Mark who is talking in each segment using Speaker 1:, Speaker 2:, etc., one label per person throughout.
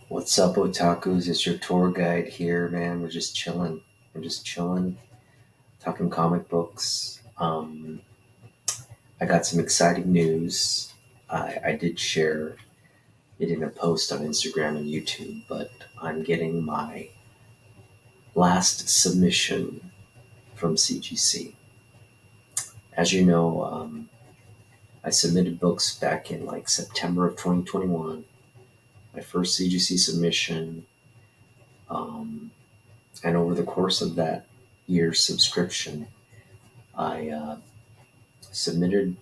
Speaker 1: What's up, otakus? It's your tour guide here, man. We're just chilling. Talking comic books. I got some exciting news. I did share it in a post on Instagram and YouTube, but I'm getting my last submission from CGC. As you know, I submitted books back in like September of 2021. My first CGC submission. Um, and over the course of that year's subscription, I submitted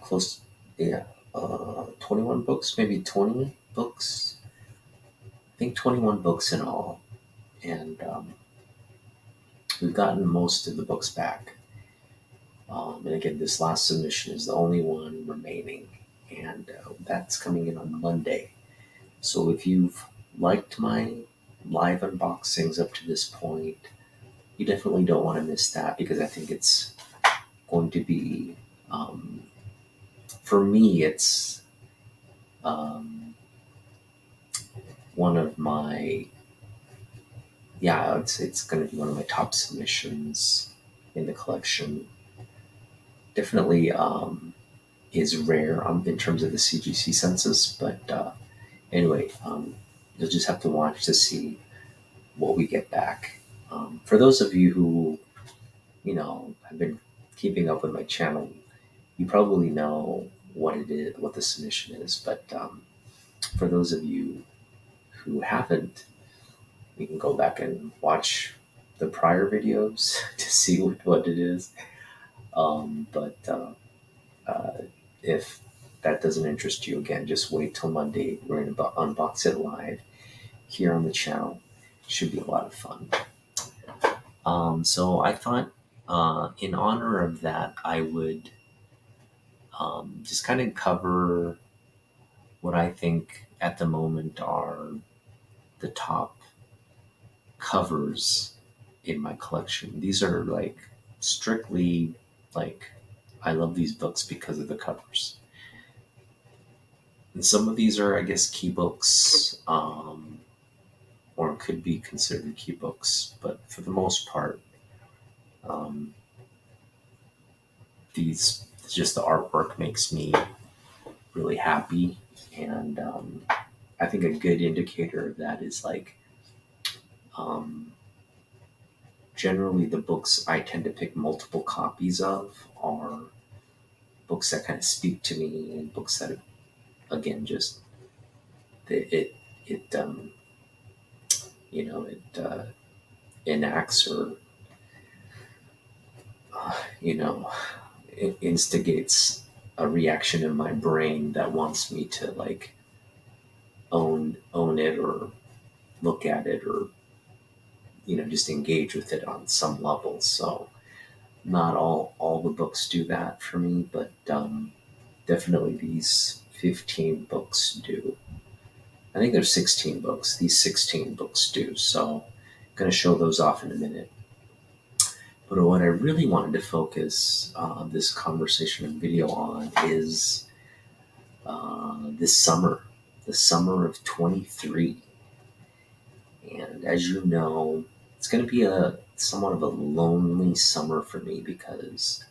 Speaker 1: close, yeah, 21 books, maybe 20 books. I think 21 books in all. And we've gotten most of the books back. And again, this last submission is the only one remaining. And that's coming in on Monday. So if you've liked my live unboxings up to this point, you definitely don't want to miss that because I think it's going to be, um, for me, it's um, one of my, yeah, it's going to be one of my top submissions in the collection. Definitely is rare in terms of the CGC census, but anyway, you'll just have to watch to see what we get back. For those of you who, have been keeping up with my channel, you probably know what it is, what the submission is, but for those of you who haven't, you can go back and watch the prior videos to see what it is. But uh, if that doesn't interest you, again, just wait till Monday. We're going to unbox it live here on the channel. Should be a lot of fun. So I thought, in honor of that, I would just kind of cover what I think at the moment are the top covers in my collection. These are like strictly like I love these books because of the covers. And some of these are, I guess, key books, or could be considered key books, but for the most part, um, these just the artwork makes me really happy, and I think a good indicator of that is like um, generally the books I tend to pick multiple copies of are books that kind of speak to me and books that again just it it enacts or you know it instigates a reaction in my brain that wants me to like own it or look at it or just engage with it on some level. So not all the books do that for me, but definitely these 15 books do. I think there's 16 books. These 16 books do. So I'm going to show those off in a minute. But what I really wanted to focus this conversation and video on is this summer, the summer of 23. And as you know, it's going to be a somewhat of a lonely summer for me because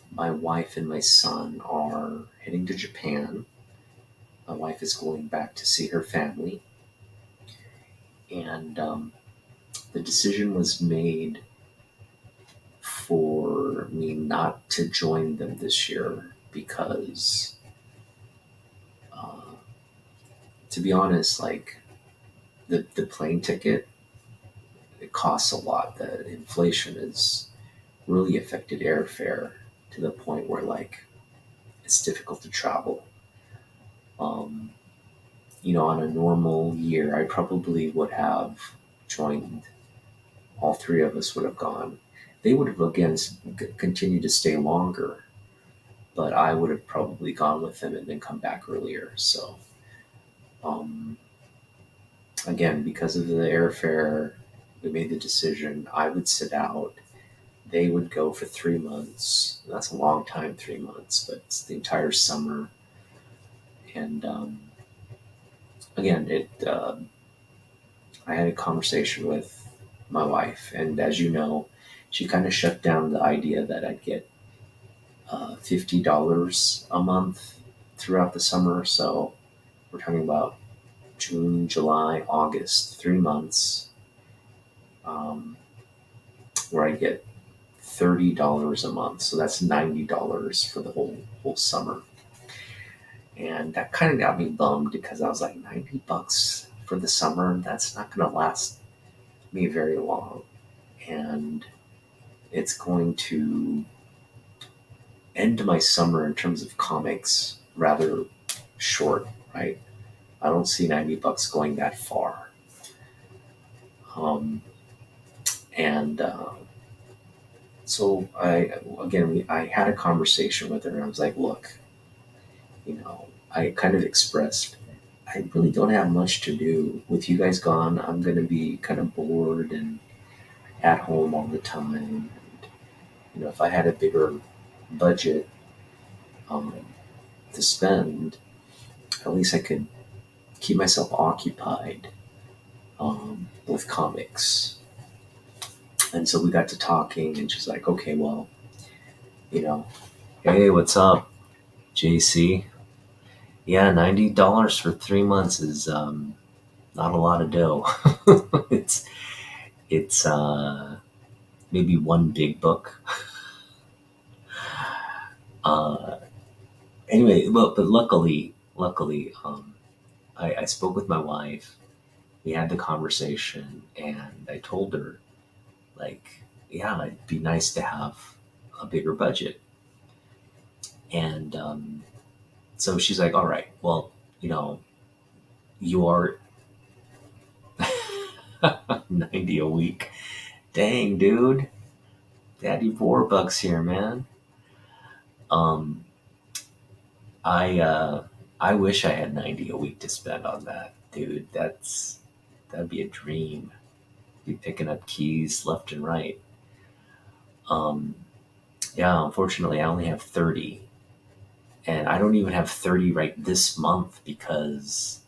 Speaker 1: my wife and my son are heading to Japan. My wife is going back to see her family, and the decision was made for me not to join them this year because, uh, to be honest, like the plane ticket, it costs a lot. The inflation has really affected airfare to the point where like it's difficult to travel. Um, on a normal year, I probably would have joined. All three of us would have gone. They would have again continued to stay longer, but I would have probably gone with them and then come back earlier. So, um, again, because of the airfare, we made the decision I would sit out. They would go for 3 months. That's a long time, 3 months, but it's the entire summer. And again, I had a conversation with my wife, and as you know, she kind of shut down the idea that I'd get $50 a month throughout the summer. So we're talking about June, July, August, 3 months, um, where I get $30 a month. So that's $90 for the whole summer. And that kind of got me bummed because I was like, $90 for the summer, that's not going to last me very long. And it's going to end my summer in terms of comics rather short, right? I don't see $90 going that far. Um, and so I had a conversation with her, and I was like, look, I kind of expressed, I really don't have much to do. With you guys gone, I'm going to be kind of bored and at home all the time. And, if I had a bigger budget um, to spend, at least I could keep myself occupied with comics. And so we got to talking, and she's like, okay, well, you know, hey, what's up, JC? Yeah, $90 for 3 months is not a lot of dough. it's it's maybe one big book. Uh, anyway, but luckily, I spoke with my wife. We had the conversation, and I told her, like, yeah, it'd be nice to have a bigger budget. And so she's like, all right, well, you are 90 a week. Dang, dude. Daddy $4 here, man. Um, I wish I had 90 a week to spend on that, dude. That'd be a dream. Be picking up keys left and right. Um, yeah, unfortunately, I only have 30, and I don't even have 30 right this month because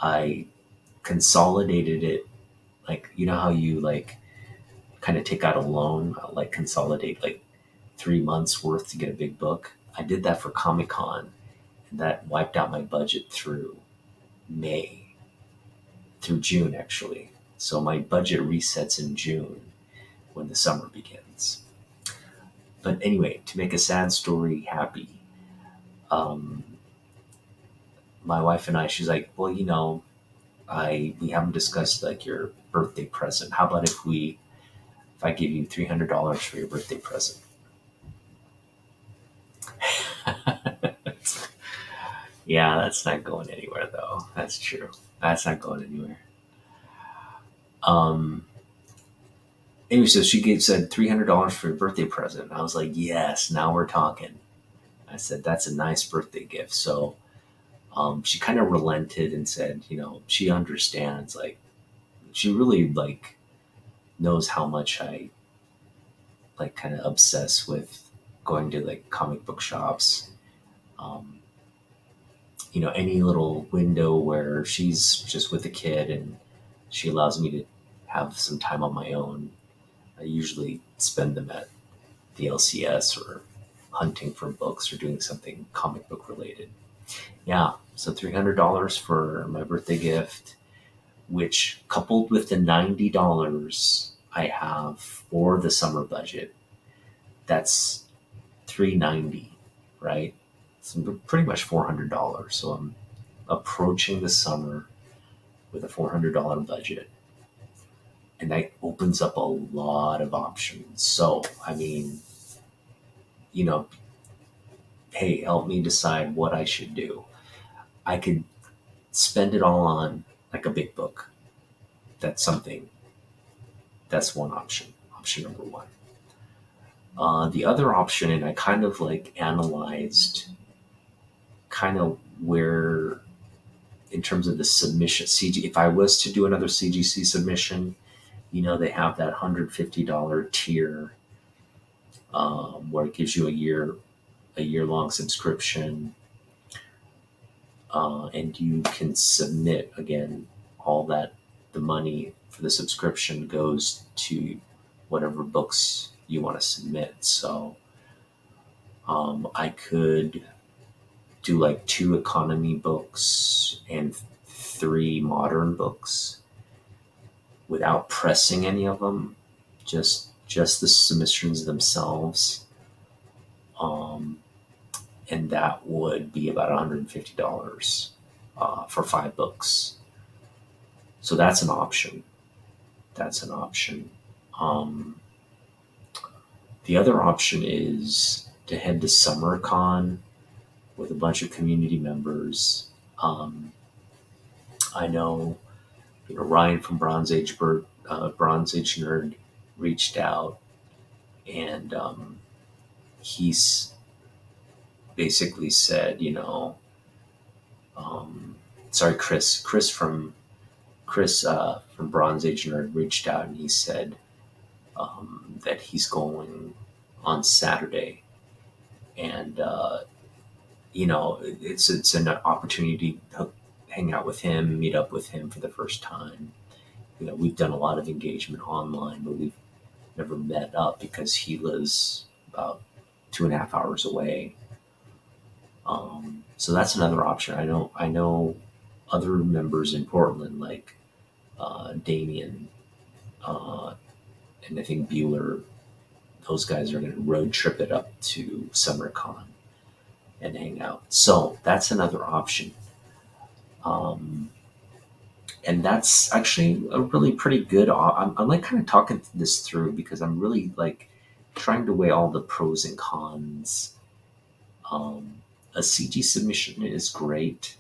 Speaker 1: I consolidated it. Like, you know how you like kind of take out a loan, like consolidate like 3 months worth to get a big book. I did that for Comic Con, and that wiped out my budget through May, through June actually. So my budget resets in June when the summer begins. But anyway, to make a sad story happy, um, my wife and I, she's like, well, I we haven't discussed like your birthday present. How about if I give you $300 for your birthday present? Yeah, that's not going anywhere though. That's true. That's not going anywhere. Um, anyway, so said $300 for your birthday present. I was like, yes, now we're talking. I said that's a nice birthday gift. So she kind of relented and said, she understands. Like, she really like knows how much I like kind of obsess with going to like comic book shops. Um, any little window where she's just with a kid and she allows me to have some time on my own. I usually spend them at the LCS or hunting for books or doing something comic book related. Yeah, so $300 for my birthday gift, which coupled with the $90 I have for the summer budget, that's $390, right? So pretty much $400. So I'm approaching the summer with a $400 budget, and that opens up a lot of options. So, I mean, you know, hey, help me decide what I should do. I could spend it all on like a big book. That's something. That's one option. Option number one. The other option, and I kind of like analyzed kind of where, in terms of the submission, if I was to do another CGC submission, they have that $150 tier where it gives you a year long subscription. and you can submit again. All that the money for the subscription goes to whatever books you want to submit. So I could do like 2 economy books and 3 modern books without pressing any of them, just the submissions themselves. Um, and that would be about $150 for 5 books. So that's an option. That's an option. Um, the other option is to head to SummerCon with a bunch of community members. Um, I know, Ryan from Bronze Age Nerd reached out, and he's basically said, sorry, Chris from Bronze Age Nerd reached out, and he said that he's going on Saturday, and it's an opportunity to hang out with him, meet up with him for the first time. We've done a lot of engagement online, but we've never met up because he lives about 2.5 hours away. So that's another option. I know other members in Portland, like Damien, uh, and I think Bueller. Those guys are going to road trip it up to SummerCon and hang out. So that's another option. Um, and that's actually a really pretty good. I'm like kind of talking this through because I'm really like trying to weigh all the pros and cons. Um, a CG submission is great,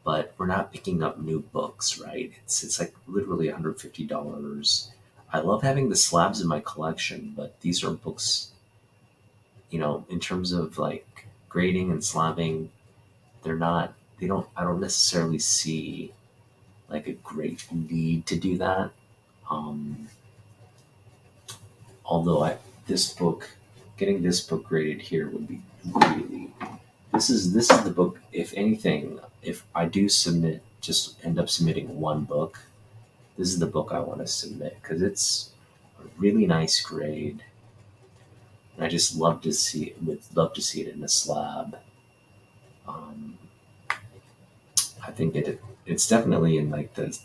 Speaker 1: but we're not picking up new books, right? It's like literally $150. I love having the slabs in my collection, but these are books, in terms of like grading and slabbing, they're not. They don't. I don't necessarily see like a great need to do that. Um, although this book, getting this book graded here would be really. This is the book. If anything, if I do submit, just end up submitting one book, this is the book I want to submit because it's a really nice grade. And I just would love to see it in a slab. Um, I think it's definitely in like the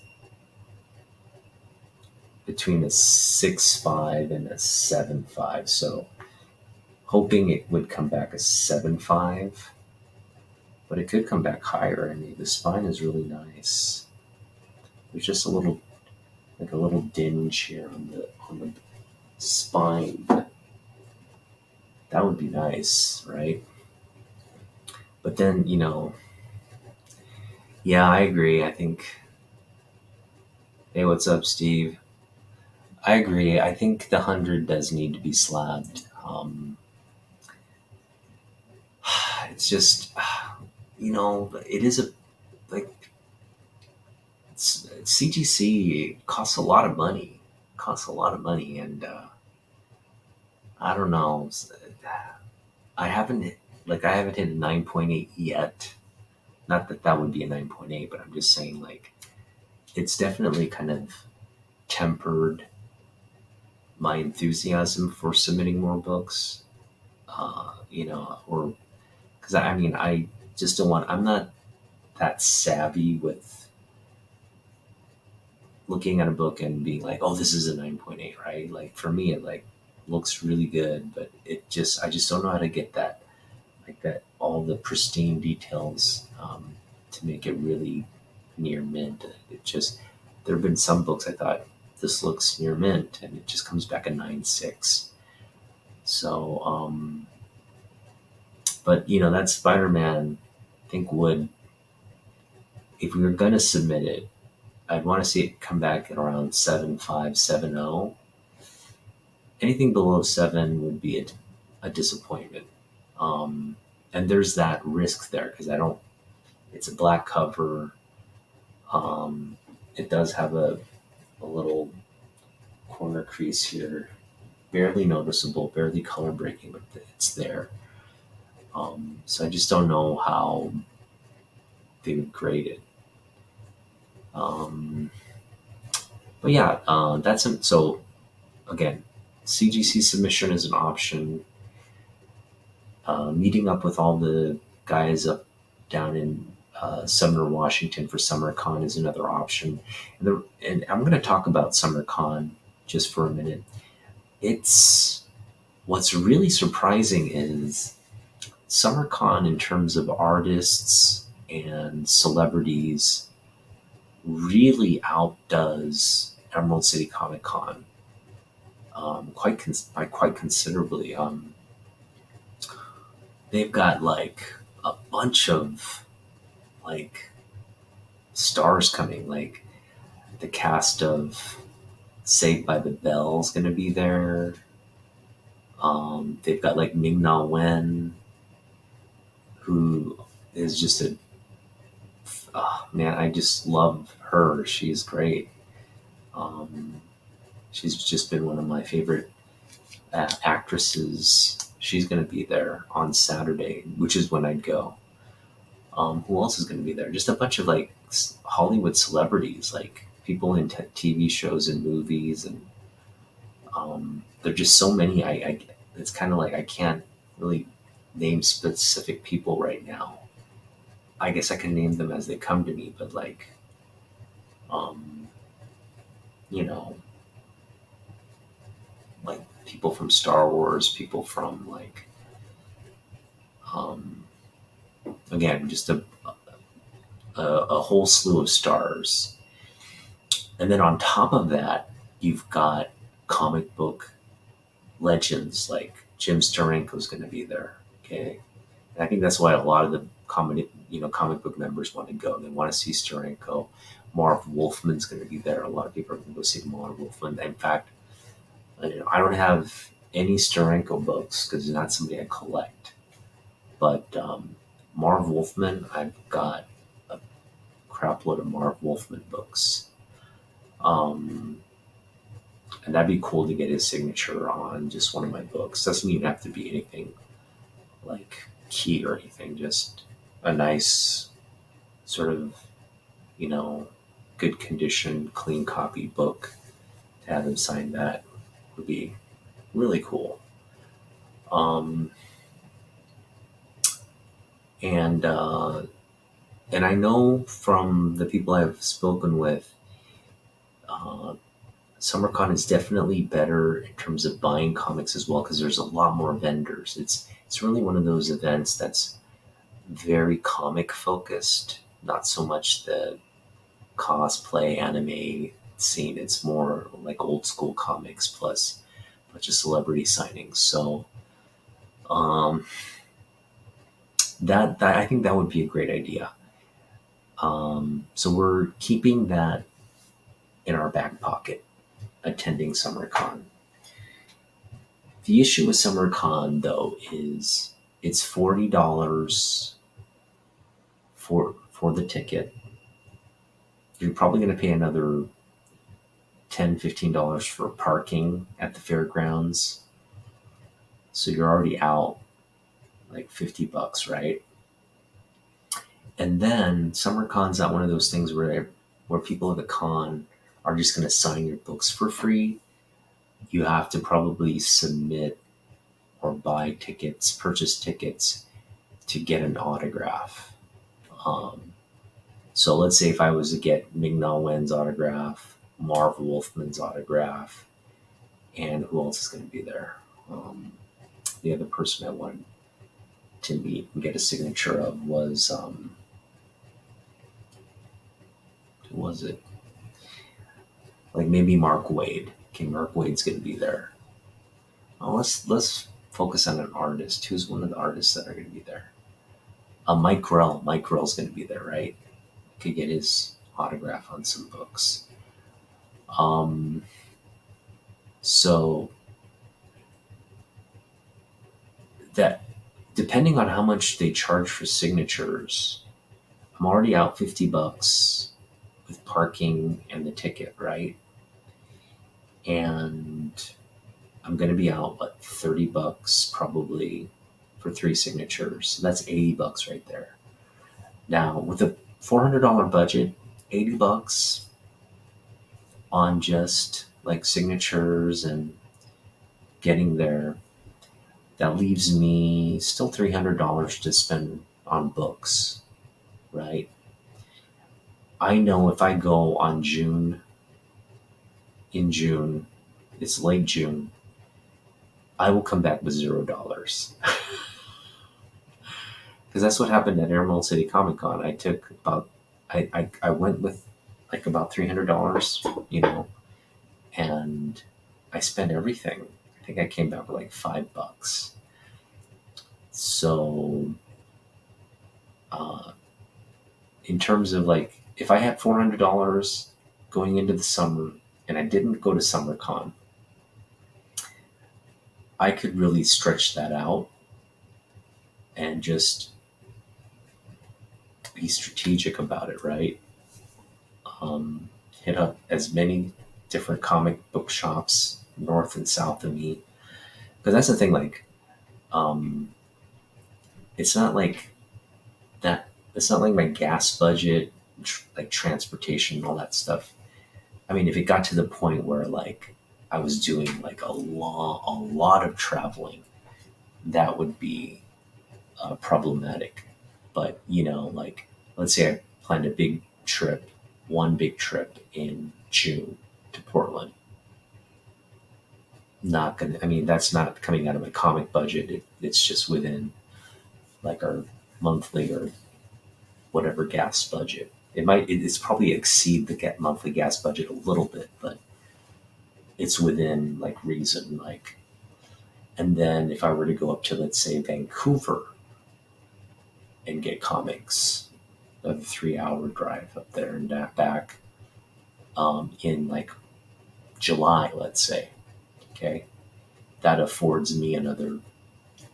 Speaker 1: between a 6.5 and a 7.5. So hoping it would come back a 7.5, but it could come back higher. I mean, the spine is really nice. There's just a little dinge here on the spine, but that would be nice, right? But then, yeah, I agree. I think, hey, what's up, Steve? I agree. I think the 100 does need to be slabbed. It's just, it is like, CGC costs a lot of money. Costs a lot of money, and I don't know. I haven't I haven't hit a 9.8 yet. Not that that would be a 9.8, but I'm just saying like it's definitely kind of tempered my enthusiasm for submitting more books. Or because I mean I just don't want. I'm not that savvy with looking at a book and being like, oh, this is a 9.8, right? Like for me, it like looks really good, but I just don't know how to get that, like that, all the pristine details to make it really near mint. There have been some books I thought this looks near mint and it just comes back a 9.6. So, but that Spider-Man, I think if we were going to submit it, I'd want to see it come back at around 7.5, 7.0. Anything below 7 would be a disappointment. And there's that risk there because it's a black cover. It does have a little corner crease here, barely noticeable, barely color breaking, but it's there. So I just don't know how they would grade it. Um, but yeah, so again, CGC submission is an option. Meeting up with all the guys up down in Sumner, Washington for SummerCon is another option. And I'm going to talk about SummerCon just for a minute. It's what's really surprising is SummerCon in terms of artists and celebrities really outdoes Emerald City Comic Con by quite considerably. They've got like a bunch of like stars coming. Like the cast of Saved by the Bell is going to be there. They've got like Ming Na Wen, who is just a man. I just love her. She's great. Um, she's just been one of my favorite actresses. She's going to be there on Saturday, which is when I'd go. Who else is going to be there? Just a bunch of like Hollywood celebrities, like people in TV shows and movies, and there are just so many. It's kind of like I can't really name specific people right now. I guess I can name them as they come to me, but like, um, you know, like people from Star Wars, people from like, um, again, just a whole slew of stars. And then on top of that, you've got comic book legends like Jim Steranko's going to be there. Okay, and I think that's why a lot of the comic book members want to go. They want to see Steranko. Marv Wolfman's going to be there. A lot of people are going to go see Marv Wolfman. In fact, I don't have any Steranko books because he's not somebody I collect. But Marv Wolfman, I've got a crapload of Marv Wolfman books. Um, and that'd be cool to get his signature on just one of my books. Doesn't even have to be anything like key or anything, just a nice sort of, good condition, clean copy book. To have him sign that would be really cool. Um, and and I know from the people I've spoken with, uh, SummerCon is definitely better in terms of buying comics as well because there's a lot more vendors. It's really one of those events that's very comic focused, not so much the cosplay anime scene. It's more like old school comics plus a bunch of celebrity signings. So um, that I think that would be a great idea. So we're keeping that in our back pocket, attending SummerCon. The issue with SummerCon though is it's $40 for the ticket. You're probably going to pay another $10-15 for parking at the fairgrounds. So you're already out like $50, right? And then SummerCon's not one of those things where people at the con are just going to sign your books for free. You have to probably submit or buy tickets, purchase tickets to get an autograph. Um, so let's say if I was to get Ming-Na Wen's autograph, Marv Wolfman's autograph, and who else is going to be there? The other person I wanted to meet and get a signature of was who was it? Like maybe Mark Wade. Okay, Mark Wade's going to be there. Let's focus on an artist. Who's one of the artists that are going to be there? Mike Grell. Mike Grell's going to be there, right? Could get his autograph on some books. Um, so that depending on how much they charge for signatures, I'm already out $50 with parking and the ticket, right? And I'm going to be out what $30 probably for 3 signatures. So that's $80 right there. Now with a $400 budget, $80 on just like signatures and getting there. That leaves me still $300 to spend on books, right? I know if I go on June, it's late June, I will come back with $0. Because that's what happened at Emerald City Comic Con. I went with like about $300, and I spent everything. I think I came back with like $5. So, uh, in terms of like, if I had $400 going into the summer and I didn't go to SummerCon, I could really stretch that out and just be strategic about it, right? Hit up as many different comic book shops north and south of me. Because that's the thing, like, um, it's not like that. It's not like my gas budget, like transportation and all that stuff. I mean, if it got to the point where like I was doing like a lot of traveling, that would be problematic. But like let's say I planned a big trip, one big trip in June to Portland. Not gonna. I mean, that's not coming out of my comic budget. It's just within like our monthly or whatever gas budget. It's probably exceed the monthly gas budget a little bit, but it's within like reason. Like, and then if I were to go up to, let's say, Vancouver and get comics, a 3 hour drive up there and back, in like July, let's say, okay, that affords me another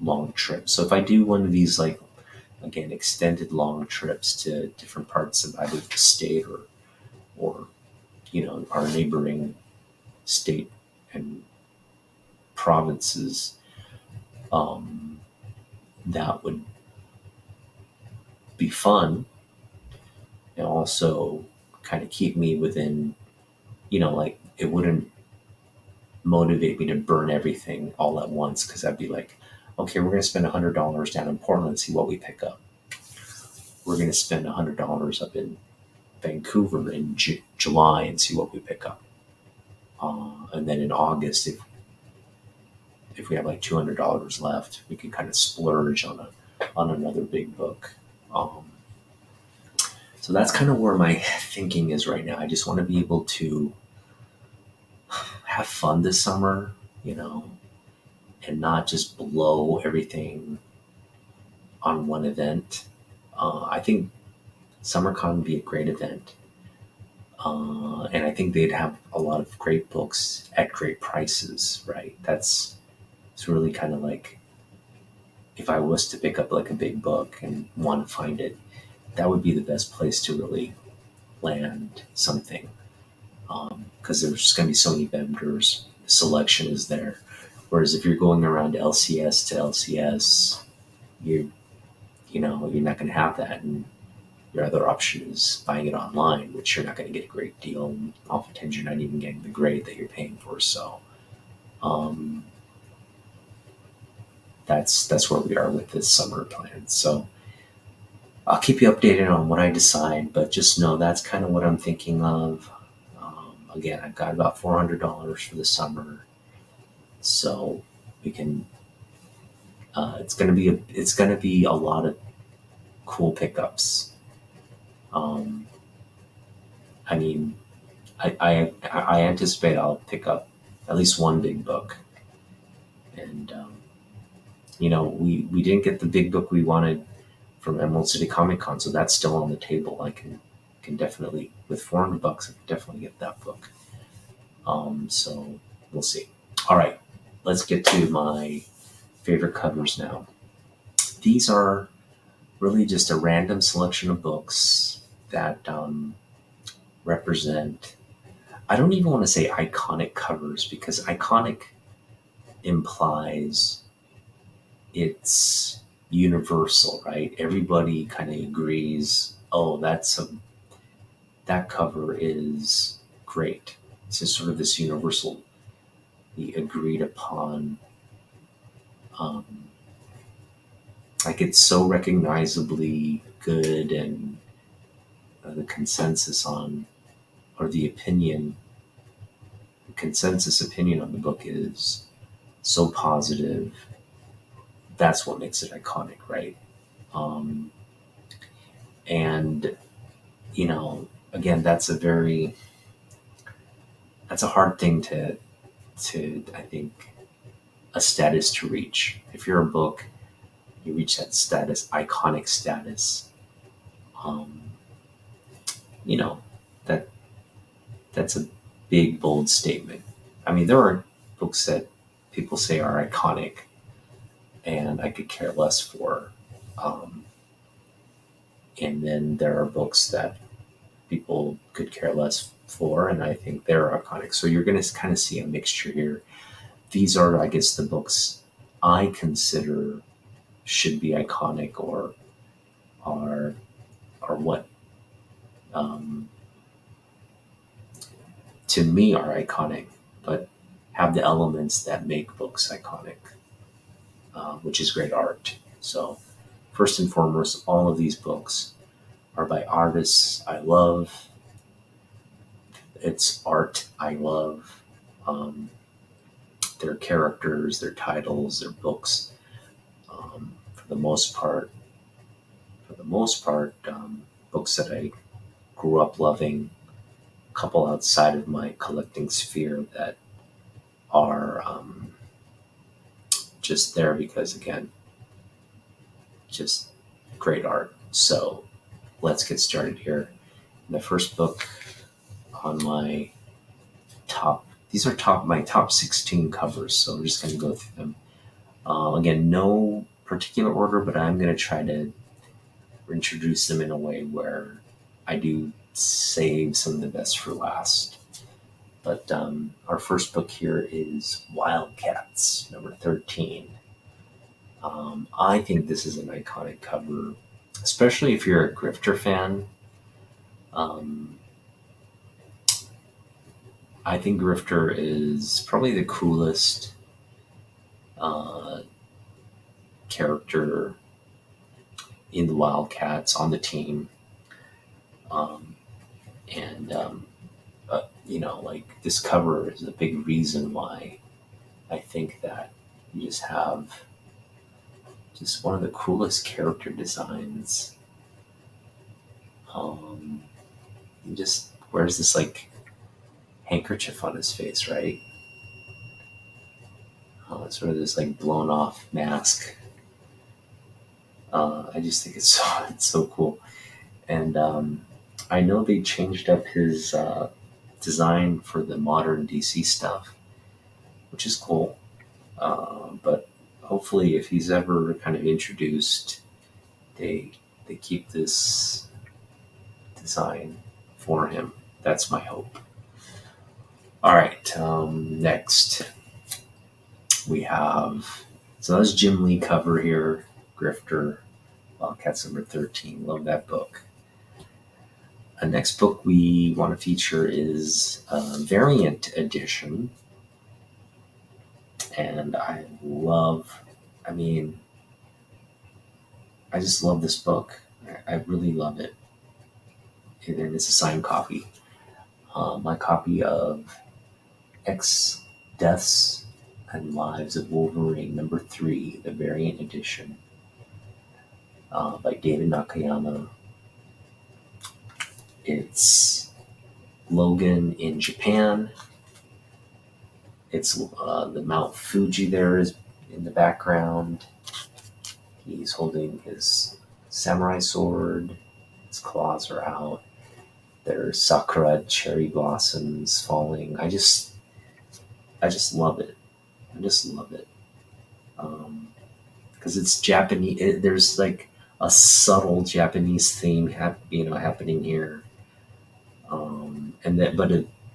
Speaker 1: long trip. So if I do one of these, like, again, extended long trips to different parts of either the state or our neighboring state and provinces, um, that would be fun and also kind of keep me within, like it wouldn't motivate me to burn everything all at once because I'd be like, okay, we're going to spend $100 down in Portland and see what we pick up. We're going to spend $100 up in Vancouver in July and see what we pick up. And then in August, if we have like $200 left, we can kind of splurge on another big book. So that's kind of where my thinking is right now. I just want to be able to have fun this summer, and not just blow everything on one event. I think SummerCon would be a great event. And I think they'd have a lot of great books at great prices, right? It's really kind of like if I was to pick up like a big book and want to find it, that would be the best place to really land something. Because there's just going to be so many vendors, the selection is there. Whereas if you're going around LCS to LCS, you're not going to have that. And your other option is buying it online, which you're not going to get a great deal. And oftentimes you're not even getting the grade that you're paying for. So um, that's where we are with this summer plan. So I'll keep you updated on what I decide, but just know that's kind of what I'm thinking of. Again, I've got about $400 for the summer, so we can. It's gonna be a lot of cool pickups. Um, I mean, I anticipate I'll pick up at least one big book, and we didn't get the big book we wanted from Emerald City Comic Con, so that's still on the table. I can definitely, with $400, I can definitely get that book. So we'll see. All right, let's get to my favorite covers now. These are really just a random selection of books that represent. I don't even want to say iconic covers because iconic implies it's universal, right? Everybody kind of agrees, oh, that cover is great. It's just sort of this universal, the agreed upon, um, like it's so recognizably good, and the consensus on, or the consensus opinion on the book is so positive. That's what makes it iconic, right? Um, and again, that's a hard thing to I think a status to reach. If you're a book, you reach that status, iconic status. Um, you know that that's a big, bold statement. I mean, there are books that people say are iconic, and I could care less for. Um, and then there are books that people could care less for, and I think they're iconic. So you're going to kind of see a mixture here. These are, I guess, the books I consider should be iconic, or are what um, to me are iconic, but have the elements that make books iconic, which is great art. So first and foremost, all of these books are by artists I love. It's art I love. Um, their characters, their titles, their books. For the most part, books that I grew up loving. A couple outside of my collecting sphere that are just there because, again, just great art. So let's get started here. The first book on my these are my top 16 covers, so I'm just going to go through them. Again, no particular order, but I'm going to try to introduce them in a way where I do save some of the best for last. But our first book here is Wildcats, number 13. I think this is an iconic cover, especially if you're a Grifter fan. Um, I think Grifter is probably the coolest uh, character in the Wildcats on the team. Um, and, like this cover is a big reason why I think that you just have just one of the coolest character designs. He just wears this like handkerchief on his face, right? Sort of this like blown off mask. I just think it's so cool. And I know they changed up his design for the modern DC stuff, which is cool. But hopefully, if he's ever kind of introduced, they keep this design for him. That's my hope. All right. Next, we have that's Jim Lee cover here, Grifter, Wildcats number 13. Love that book. The next book we want to feature is a variant edition. And I just love this book. I really love it. And it's a signed copy. My copy of X Deaths and Lives of Wolverine, number 3, the variant edition, by David Nakayama. It's Logan in Japan. It's the Mount Fuji there is in the background. He's holding his samurai sword. His claws are out. There's sakura cherry blossoms falling. I just love it. I just love it. Because it's Japanese. There's like a subtle Japanese theme happening here.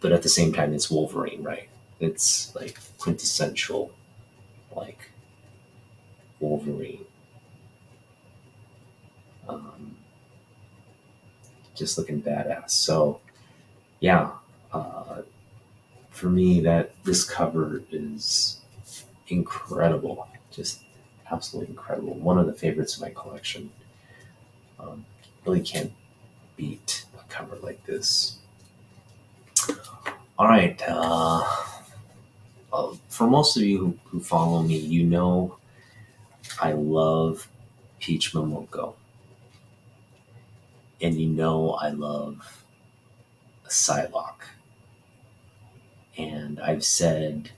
Speaker 1: But at the same time, it's Wolverine, right? It's like quintessential, like Wolverine. just looking badass. So yeah, for me, that this cover is incredible, just absolutely incredible. One of the favorites of my collection. Um, really can't beat a cover like this. All right. For most of you who follow me, you know I love Peach Momoko, and you know I love a Psylocke. And I've said,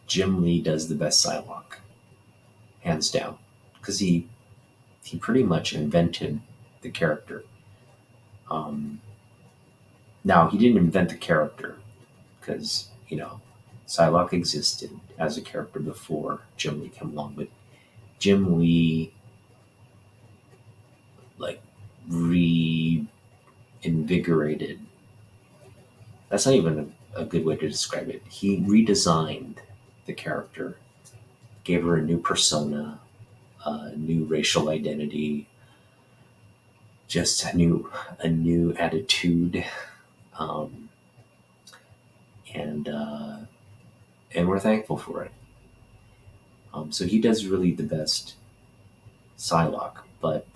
Speaker 1: Jim Lee does the best Psylocke, hands down, because he pretty much invented the character. Um, Now he didn't invent the character because Psylocke existed as a character before Jim Lee came along, but Jim Lee like reinvigorated. That's not even a good way to describe it. He redesigned the character, gave her a new persona, a new racial identity, just a new attitude, um, and and we're thankful for it. So he does really the best Psylocke,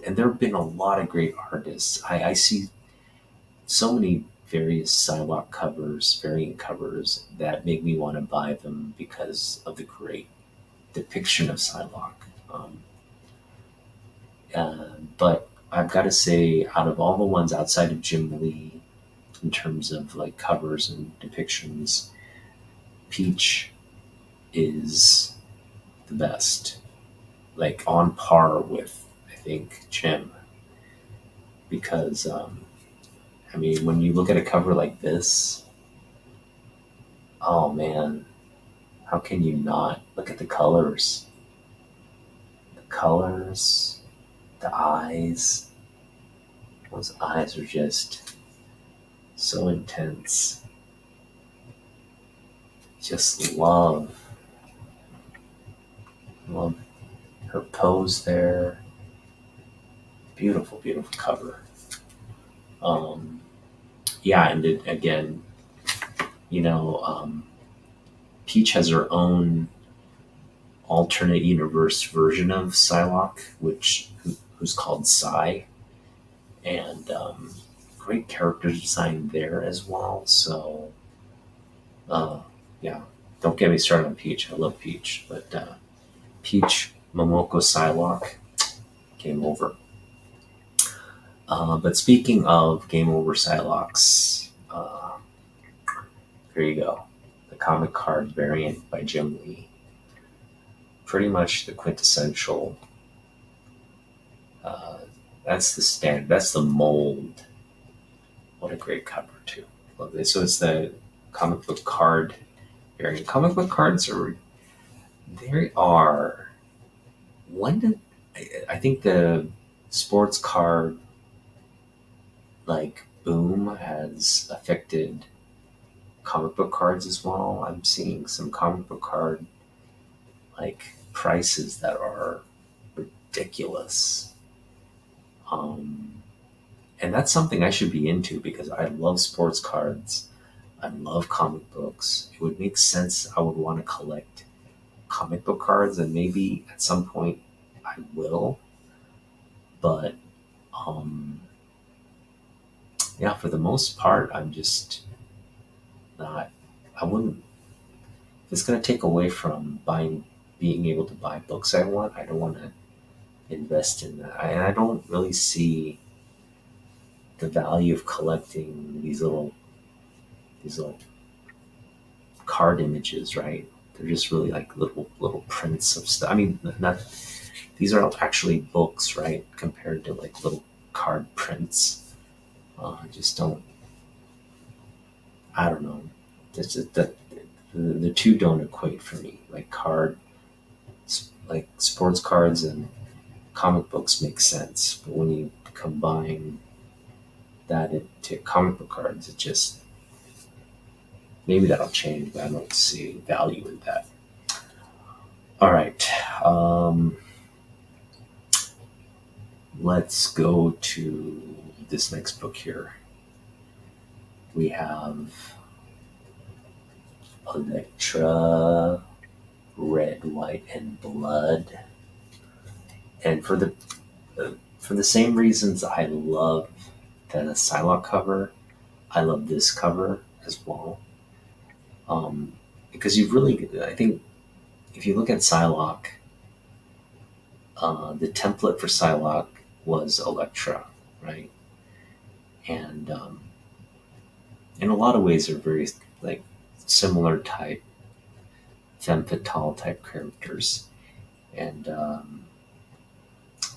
Speaker 1: and there have been a lot of great artists. I see so many various Psylocke covers, variant covers that make me want to buy them because of the great depiction of Psylocke. Um, but I've got to say, out of all the ones outside of Jim Lee, in terms of like covers and depictions, Peach is the best, like on par with I think Jim, because I mean when you look at a cover like this, oh man, how can you not look at the colors? The colors, the eyes. Those eyes are just so intense. Just love her pose there. Beautiful, beautiful cover. Um, yeah, and again, you know, um, Peach has her own alternate universe version of Psylocke, who's called Psy, and great character design there as well. So, uh, yeah, don't get me started on Peach. I love Peach, but Peach Momoko Psylocke, game over. But speaking of game over Psylocke's, here you go, the comic card variant by Jim Lee. Pretty much the quintessential. Uh, that's the stand. That's the mold. What a great cover too. Love this. So it's the comic book card variant. Comic book cards are. They are. When did I think the sports card like boom has affected comic book cards as well? I'm seeing some comic book card like prices that are ridiculous. Um, and that's something I should be into because I love sports cards. I love comic books. It would make sense. I would want to collect comic book cards, and maybe at some point I will. But um, yeah, for the most part, I'm just not. I wouldn't. If it's going to take away from being able to buy books I want, I don't want to invest in that. And I don't really see the value of collecting these little card images, right? They're just really like little prints of stuff. I mean, not these are actually books, right? Compared to like little card prints. I just don't. I don't know. It's just that the two don't equate for me. Like sports cards and comic books make sense, but when you combine that into comic book cards, it just maybe that'll change, but I don't see value in that. All right. Um, let's go to this next book here. We have Electra, Red, White, and Blood. And for the same reasons I love the Psylocke cover, I love this cover as well. Um, because you really, I think, if you look at Psylocke, the template for Psylocke was Electra, right? And in a lot of ways, they're very like similar type, femme fatale type characters. And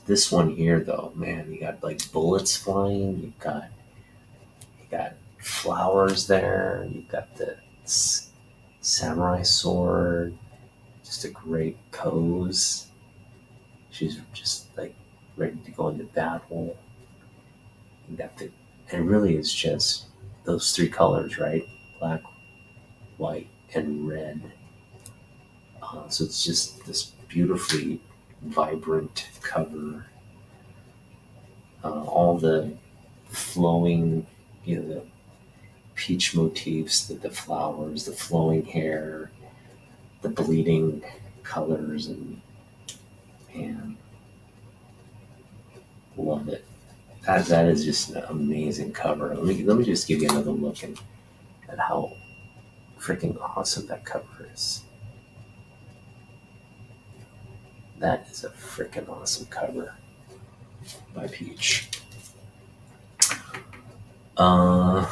Speaker 1: this one here, though, man, you got like bullets flying. You got flowers there. You got the samurai sword. Just a great pose. She's just like ready to go into battle. You got the, and really it's just those three colors, right? Black, white, and red. So it's just this beautifully vibrant cover. All the flowing, the peach motifs, the flowers, the flowing hair, the bleeding colors, and love it. That is just an amazing cover. Let me just give you another look at how freaking awesome that cover is. That is a freaking awesome cover by Peach. I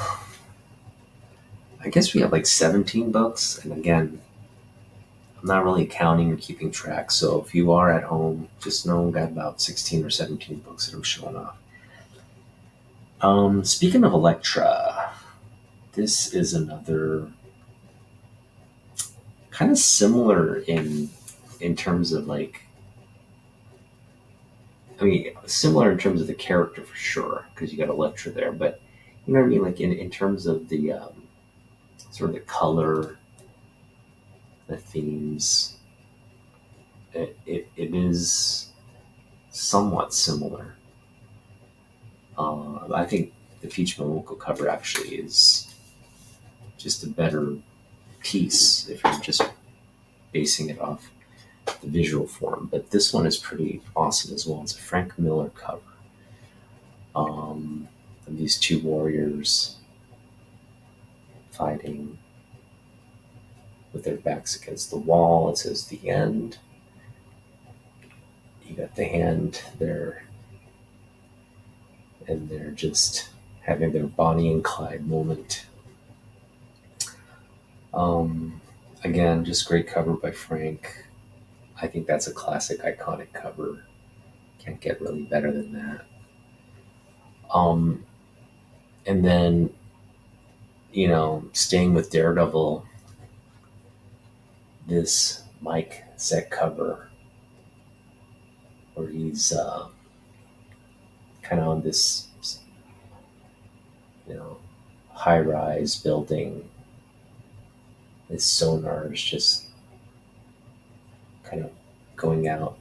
Speaker 1: guess we have like 17 books, and again, I'm not really counting or keeping track. So if you are at home, just know I've got about 16 or 17 books that I'm showing off. Speaking of Electra, this is another kind of similar in terms of like, I mean, similar in terms of the character for sure, because you got Electra there, but you know what I mean? Like in terms of the sort of the color, the themes, it is somewhat similar. I think the Peach Momoko cover actually is just a better piece if you're just basing it off the visual form. But this one is pretty awesome as well. It's a Frank Miller cover. Of these two warriors fighting with their backs against the wall. It says the end. You got the hand there, and they're just having their Bonnie and Clyde moment. Again, just great cover by Frank. I think that's a classic, iconic cover. Can't get really better than that. And then, staying with Daredevil, this Mike Zeck cover, where he's kind of on this, high-rise building. His sonar is just kind of going out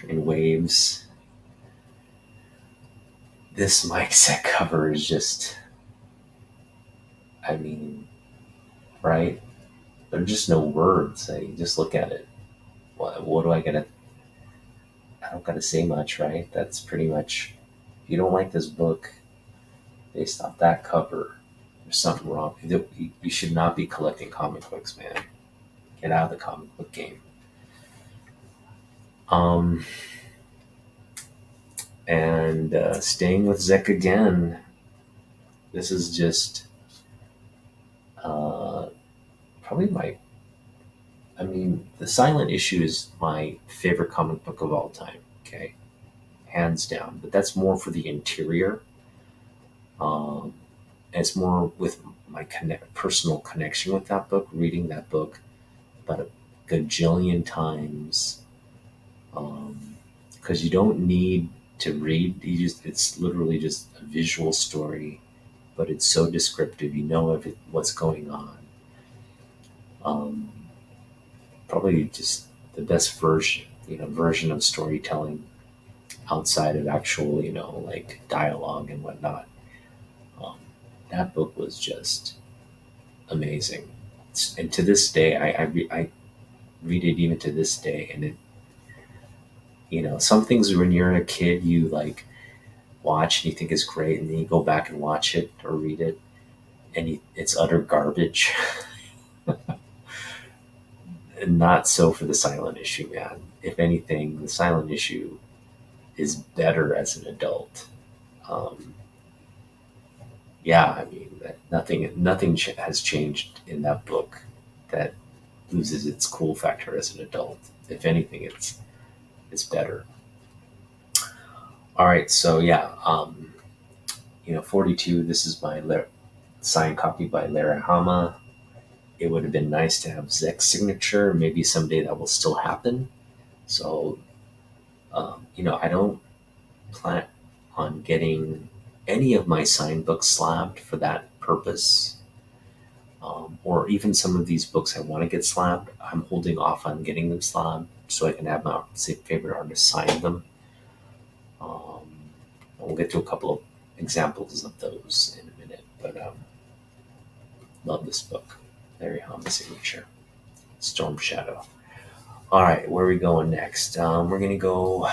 Speaker 1: in waves. This Mike Zeck cover is just, I mean, right? There are just no words. I just look at it. What do I gotta? I don't gotta say much, right? That's pretty much. If you don't like this book based off that cover, there's something wrong. You should not be collecting comic books, man. Get out of the comic book game. And staying with Zeck again, this is just probably the Silent Issue is my favorite comic book of all time, okay? Hands down. But that's more for the interior. And it's more with my personal connection with that book, reading that book about a gajillion times. Because you don't need to read. It's literally just a visual story, but it's so descriptive. You know what's going on. Probably just the best version of storytelling outside of actual, like dialogue and whatnot. Um, that book was just amazing. And to this day, I read it even to this day. And some things when you're a kid, you like watch and you think is great. And then you go back and watch it or read it and it's utter garbage. And not so for the silent issue, man. If anything, the silent issue is better as an adult. Um, yeah, I mean, nothing has changed in that book that loses its cool factor as an adult. If anything, it's better. All right, so yeah, 42. This is my signed copy by Lara Hama. It would have been nice to have Zek's signature. Maybe someday that will still happen. So, I don't plan on getting any of my signed books slabbed for that purpose. Or even some of these books I want to get slabbed. I'm holding off on getting them slabbed so I can have my favorite artist sign them. We'll get to a couple of examples of those in a minute, but love this book. Larry Hama signature, Storm Shadow. All right, where are we going next? We're gonna go.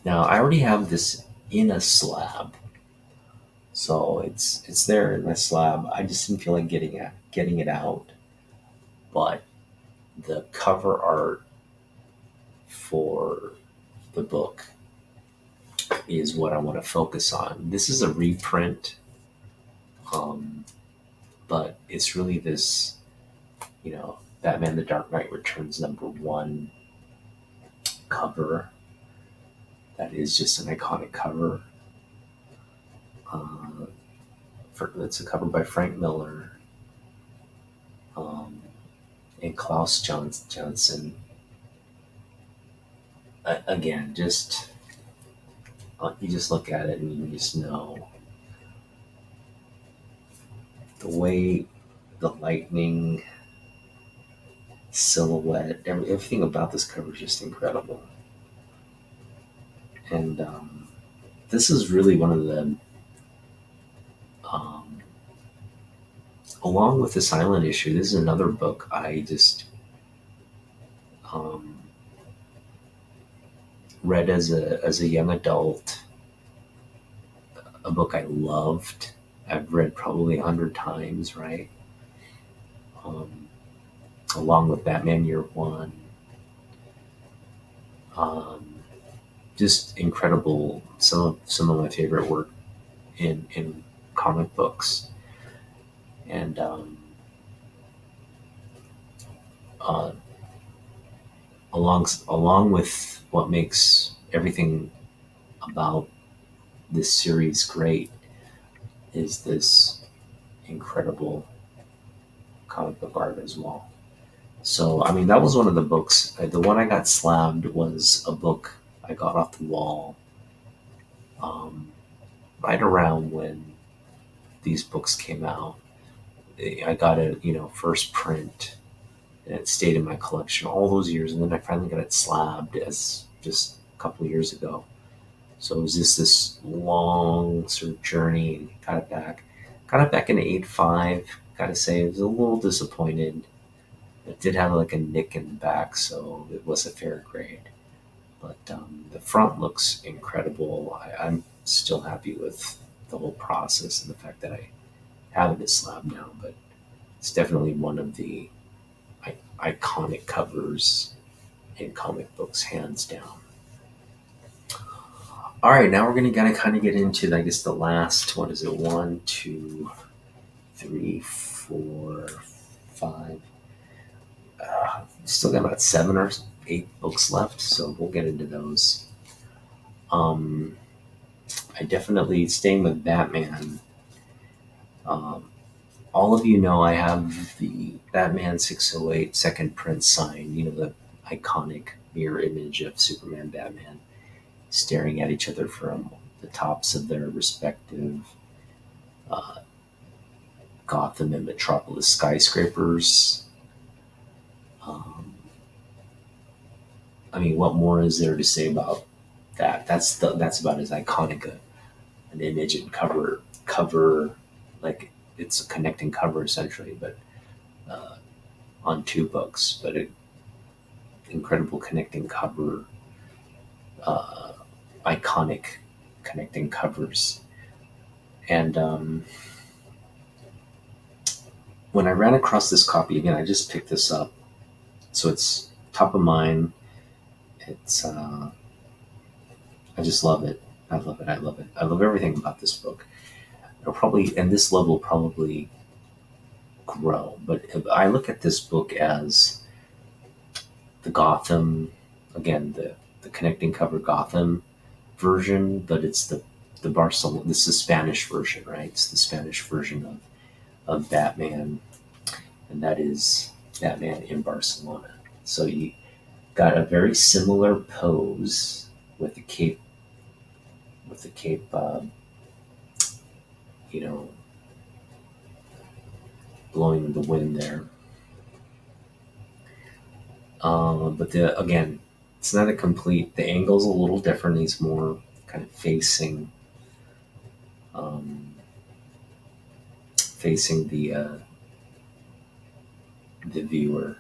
Speaker 1: Now I already have this in a slab, so it's there in my slab. I just didn't feel like getting it out, but the cover art for the book is what I want to focus on. This is a reprint, but it's really this, Batman: The Dark Knight Returns #1 cover. That is just an iconic cover. It's a cover by Frank Miller and Klaus Johnson. Again, just you just look at it and you just know the way the lightning silhouette, everything about this cover is just incredible. And this is really one of the, um, along with the silent issue, this is another book I just um, read as a young adult. A book I loved. I've read probably 100 times, right? Um, Along with Batman Year One. Um, just incredible. Some of my favorite work in comic books, and uh, along with what makes everything about this series great is this incredible comic book art as well. So, I mean, that was one of the books. The one I got slammed was a book I got off the wall um, right around when these books came out. I got it, first print, and it stayed in my collection all those years. And then I finally got it slabbed as just a couple of years ago. So it was just this long sort of journey, and got it back. Got it back in 8.5. Gotta say, I was a little disappointed. It did have like a nick in the back, so it was a fair grade. But the front looks incredible. I'm still happy with the whole process and the fact that I have it slab now. But it's definitely one of the iconic covers in comic books, hands down. All right, now we're gonna kind of get into, I guess, the last. What is it? 1, 2, 3, 4, 5. Still got about 7 or 8 books left, so we'll get into those. Um, I definitely, staying with Batman. Um, all of you know I have the Batman 608 second print sign. The iconic mirror image of Superman, Batman staring at each other from the tops of their respective uh, Gotham and Metropolis skyscrapers. Um, I mean, what more is there to say about that? That's about as iconic an image and cover, like it's a connecting cover essentially, but uh, on two books, but an incredible connecting cover, uh, iconic connecting covers. And when I ran across this copy again, I just picked this up, so it's top of mind. It's I just love it. I love it. I love it. I love everything about this book. It'll probably, and this love will probably grow. But I look at this book as the Gotham, again, the connecting cover Gotham version, but it's the Barcelona. This is the Spanish version, right? It's the Spanish version of Batman, and that is Batman in Barcelona. So you got a very similar pose with the cape, with the cape, you know, blowing in the wind there. But again, it's not a complete. The angle's a little different. He's more kind of um, facing the viewer.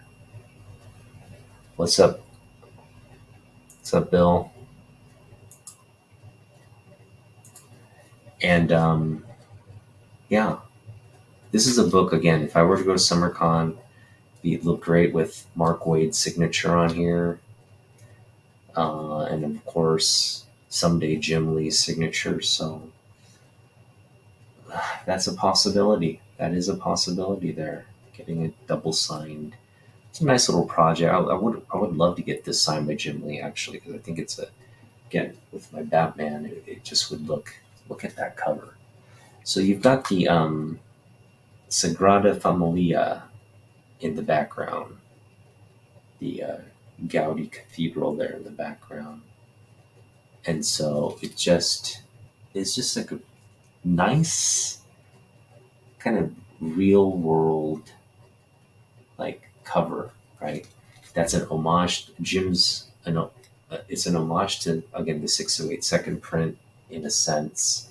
Speaker 1: What's up? What's up, Bill? And yeah, this is a book again. If I were to go to SummerCon, it'd look great with Mark Wade's signature on here, and of course someday Jim Lee's signature. So that's a possibility. That is a possibility there. Getting it double signed. It's a nice little project. I would love to get this signed by Jim Lee actually, because I think it's a, again, with my Batman, it just would look at that cover. So you've got the Sagrada Familia in the background, the Gaudi Cathedral there in the background, and so it's just like a nice kind of real world like cover, right? That's an homage. It's an homage to again the 608 second print in a sense,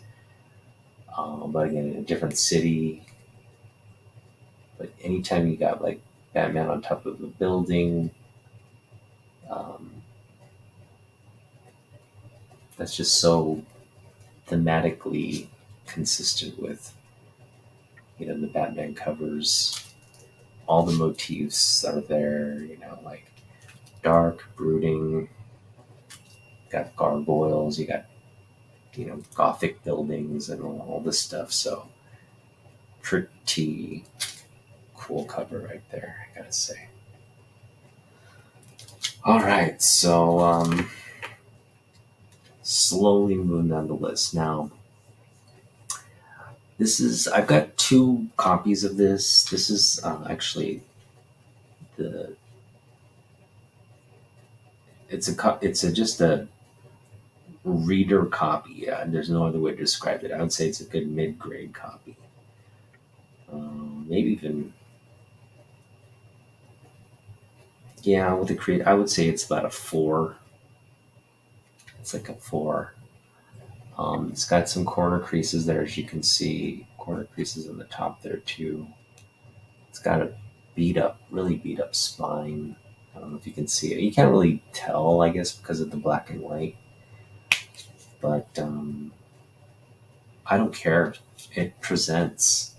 Speaker 1: but again in a different city. But anytime you got like Batman on top of a building, um, that's just so thematically consistent with the Batman covers. All the motifs are there, like dark, brooding. Got gargoyles. You got gothic buildings and all this stuff. So pretty cool cover right there, I gotta say. All right, so slowly moving down the list now. I've got two copies of this. This is actually the just a reader copy. Yeah, there's no other way to describe it. I would say it's a good mid-grade copy. Maybe even, yeah, with the create, I would say it's about a 4. It's like a 4. It's got some corner creases there, as you can see. Corner creases on the top there too. It's got a really beat up spine. I don't know if you can see it. You can't really tell, I guess, because of the black and white. But I don't care. It presents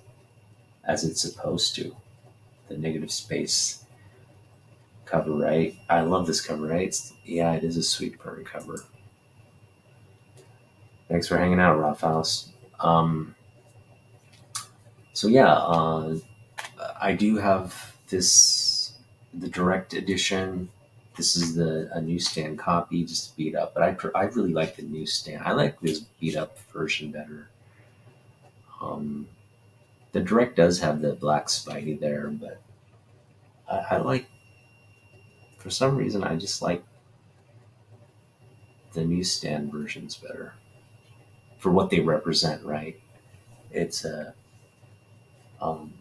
Speaker 1: as it's supposed to. The negative space cover, right? I love this cover, right? Yeah, it is a sweet burn cover. Thanks for hanging out, Rough House. So yeah, I do have the direct edition. This is a newsstand copy, just beat up. But I really like the newsstand. I like this beat up version better. The direct does have the black Spidey there, but I like, for some reason, I just like the newsstand versions better for what they represent. Right? It's a um,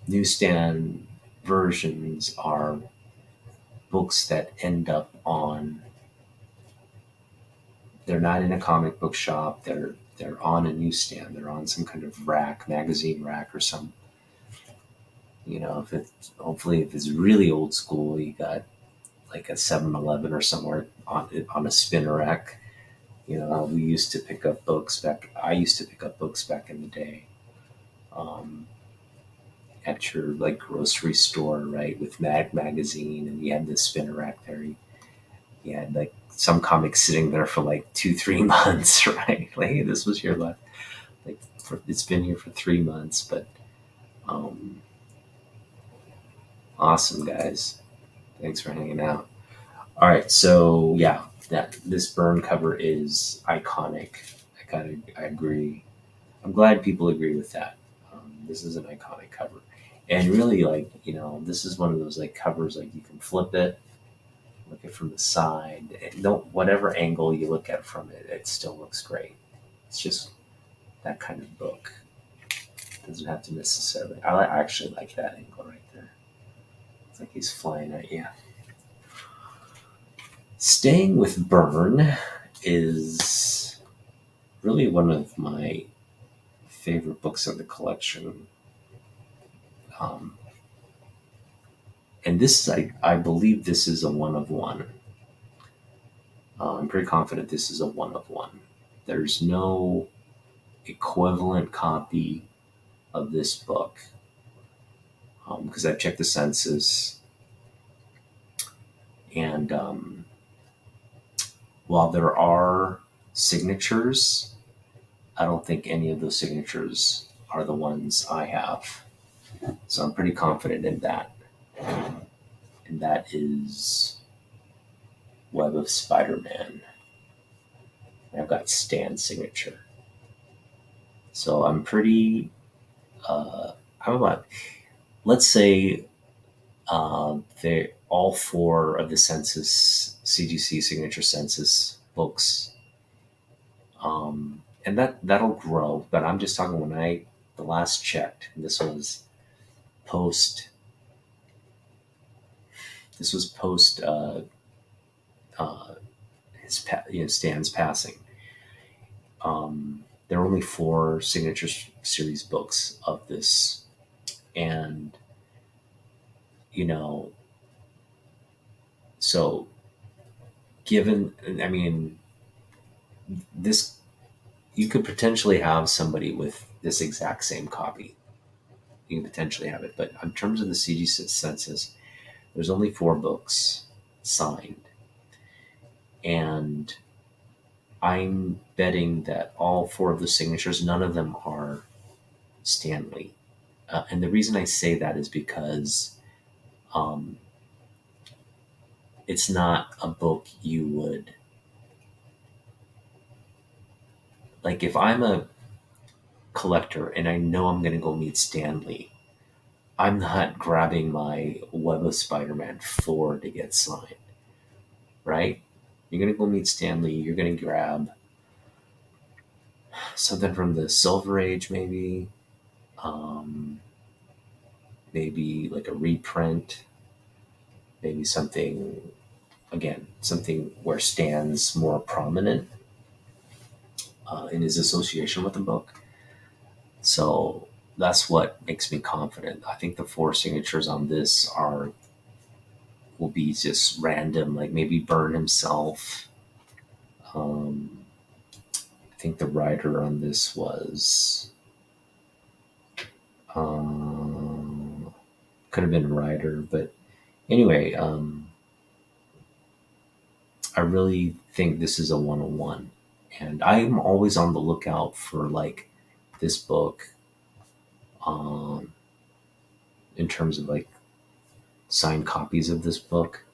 Speaker 1: newsstand versions are books that end up on, they're not in a comic book shop, they're on a newsstand, they're on some kind of rack, magazine rack or some, if it's, hopefully if it's really old school, you got like a 7-Eleven or somewhere on a spinner rack. We used to pick up books back. I used to pick up books back in the day, um, at your like grocery store, right, with Magazine, and you had the spinner rack there. You had like some comics sitting there for like 2-3 months, right? Like, hey, this was your last. Like, it's been here for 3 months, but um, awesome, guys. Thanks for hanging out. All right, so yeah, that this burn cover is iconic. I agree. I'm glad people agree with that. This is an iconic cover, and really, like, this is one of those like covers, like, you can flip it, look at it from the side, and don't, whatever angle you look at from it, it still looks great. It's just that kind of book. It doesn't have to necessarily. I actually like that angle right there. It's like he's flying at you. Staying with Burn is really one of my favorite books in the collection. Um, and this, I believe this is a one of one. I'm pretty confident this is a one of one. There's no equivalent copy of this book, because I've checked the census, and while there are signatures, I don't think any of those signatures are the ones I have. So I'm pretty confident in that. And that is Web of Spider-Man. I've got Stan's signature. So I'm pretty, how about, let's say they all four of the census, CGC signature census books, and that'll grow. But I'm just talking when the last checked, and this was post. This was post uh, Stan's passing. There are only four signature series books of this, and so given, I mean, this, you could potentially have somebody with this exact same copy. You can potentially have it, but in terms of the CG census, there's only four books signed, and I'm betting that all four of the signatures, none of them are Stanley. And the reason I say that is because um, it's not a book you would, like, if I'm a collector and I know I'm going to go meet Stanley, I'm not grabbing my Web of Spider-Man 4 to get signed, right? You're going to go meet Stanley, you're going to grab something from the Silver Age, maybe, um, maybe like a reprint, maybe something, again, something where Stan's more prominent in his association with the book. So that's what makes me confident. I think the four signatures on this will be just random, like maybe Byrne himself. I think the writer on this was, could have been writer, but anyway, I really think this is a 101, and I'm always on the lookout for like this book, um, in terms of like signed copies of this book.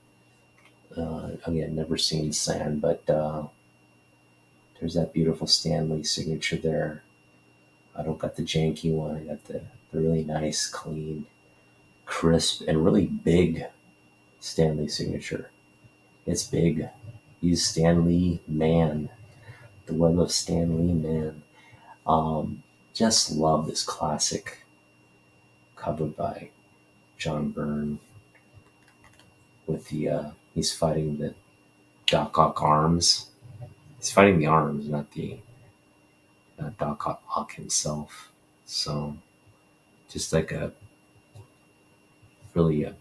Speaker 1: Again, never seen Sand, but there's that beautiful Stanley signature there. I don't got the janky one. I got the really nice, clean, crisp, and really big Stanley signature. It's big. He's Stanley Man, the Web of Stanley Man. Just love this classic cover by John Byrne with the he's fighting the Doc Ock arms. He's fighting the arms, not Doc Ock himself. So just like a really a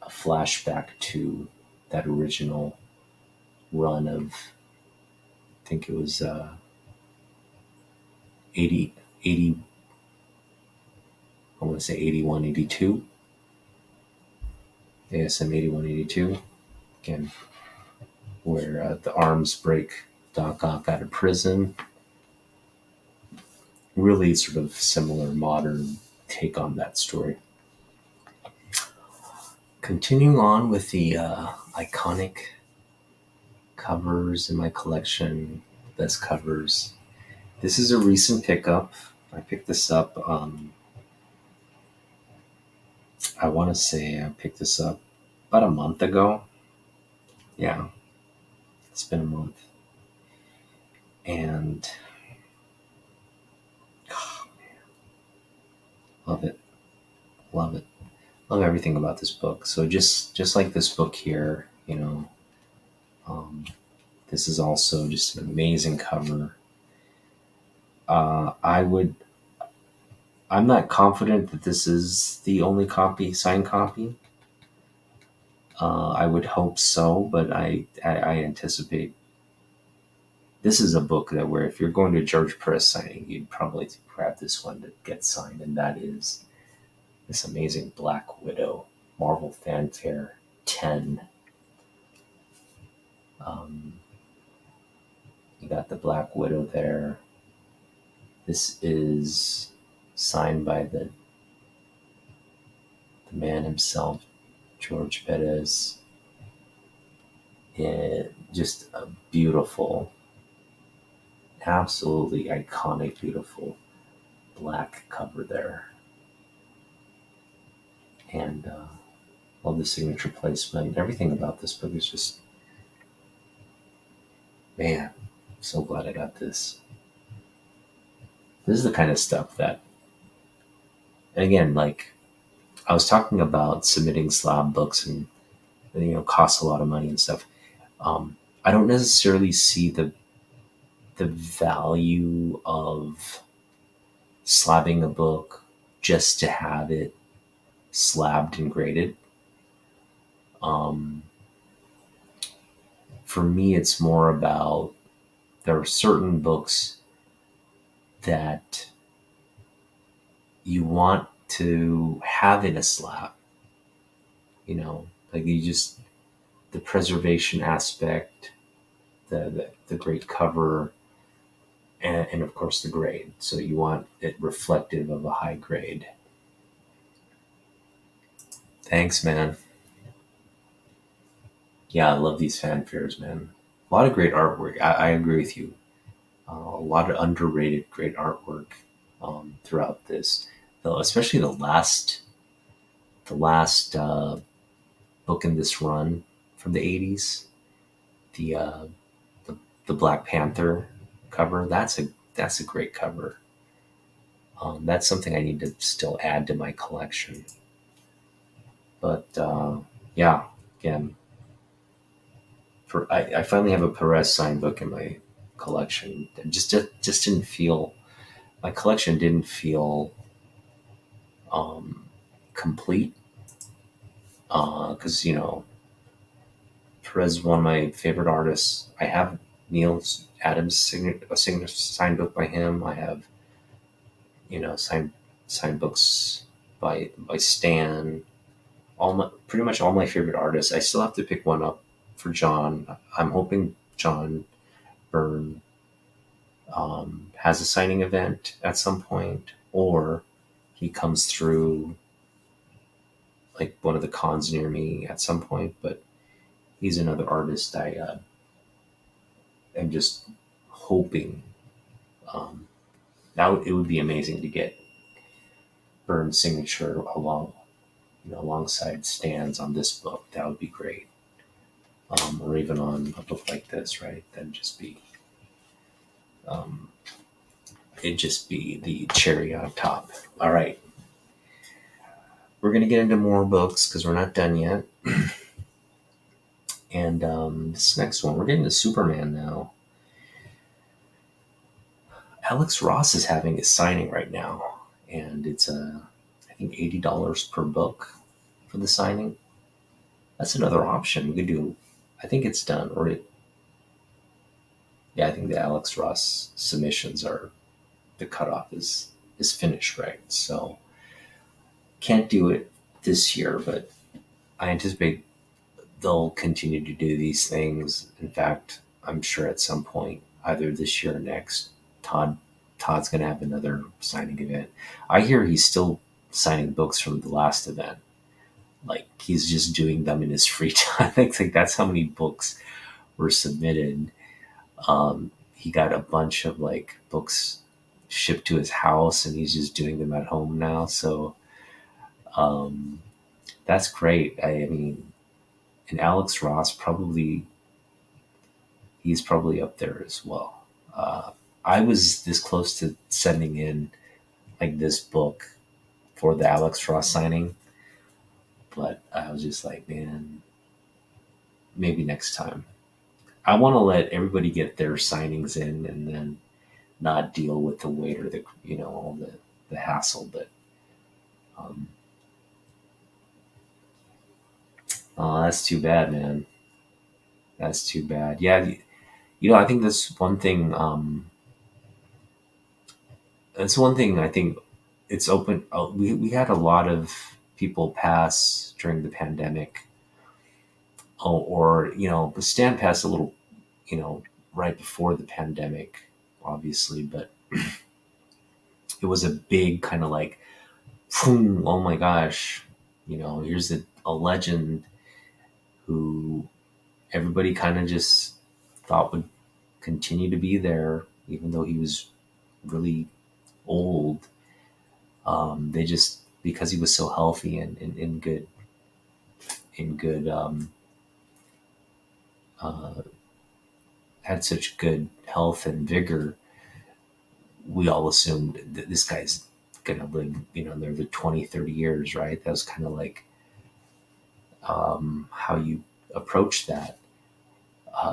Speaker 1: flashback to that original run of, I think it was 80, 80, I want to say 81, 82. ASM 81, 82. Again, where the arms break Doc Ock out of prison. Really sort of similar modern take on that story. Continuing on with the iconic covers in my collection, best covers. This is a recent pickup. I picked this up, I want to say I picked this up about a month ago. Yeah, it's been a month. And oh, love it. Love it. Love everything about this book. So just like this book here, um, this is also just an amazing cover. I'm not confident that this is the only signed copy. I would hope so, but I anticipate this is a book that where if you're going to a George Press signing, you'd probably grab this one to get signed, and that is this amazing Black Widow Marvel Fanfare 10. You got the Black Widow there. This is signed by the man himself, George Perez. Just a beautiful, absolutely iconic, beautiful black cover there. And love the signature placement. Everything about this book is just, man, I'm so glad I got this. This is the kind of stuff that, and again, like I was talking about submitting slab books and costs a lot of money and stuff. I don't necessarily see the value of slabbing a book just to have it slabbed and graded. For me, it's more about there are certain books that you want to have in a slab. Like the preservation aspect, the great cover, and of course the grade. So you want it reflective of a high grade. Thanks, man. Yeah, I love these fanfares, man. A lot of great artwork. I agree with you. A lot of underrated great artwork throughout this, though, especially the last book in this run from the 80s, the uh, the Black Panther cover. That's a great cover. That's something I need to still add to my collection. But yeah, again, I finally have a Perez signed book in my collection. Just didn't feel my collection didn't feel um, complete because Perez is one of my favorite artists. I have Neil Adams a signature signed book by him. I have signed books by Stan. Pretty much all my favorite artists. I still have to pick one up for John. I'm hoping John Byrne has a signing event at some point, or he comes through like one of the cons near me at some point. But he's another artist I am just hoping. Now it would be amazing to get Byrne's signature alongside Stan's on this book. That would be great. Or even on a book like this, right? That'd just be it'd just be the cherry on top. All right. we're gonna get into more books because we're not done yet. And this next one, we're getting to Superman now. Alex Ross is having a signing right now, and it's I think $80 per book for the signing. That's another option. We could do. I think it's done, or yeah, I think the Alex Ross submissions are the cutoff is finished, right? So can't do it this year, but I anticipate they'll continue to do these things. In fact, I'm sure at some point, either this year or next, Todd Todd's gonna have another signing event. I hear he's still signing books from the last event. Like he's just doing them in his free time. Like that's how many books were submitted. He got a bunch of like books shipped to his house, and he's just doing them at home now. So um, that's great. I mean, and Alex Ross probably he's probably up there as well. I was this close to sending in like this book for the Alex Ross signing, but I was just like, man, maybe next time. I want to let everybody get their signings in, and then not deal with the wait or the all the hassle. But um, oh, that's too bad, man. That's too bad. Yeah, I think that's one thing. That's one thing I think it's open. We had a lot of people pass during the pandemic, or Stan passed a little, you know, right before the pandemic, obviously, but it was a big kind of like, boom, oh my gosh, here's a legend who everybody kind of just thought would continue to be there, even though he was really old. They just because he was so healthy and in good uh, had such good health and vigor, we all assumed that this guy's gonna live another 20, 30 years, right? That was kind of like how you approach that.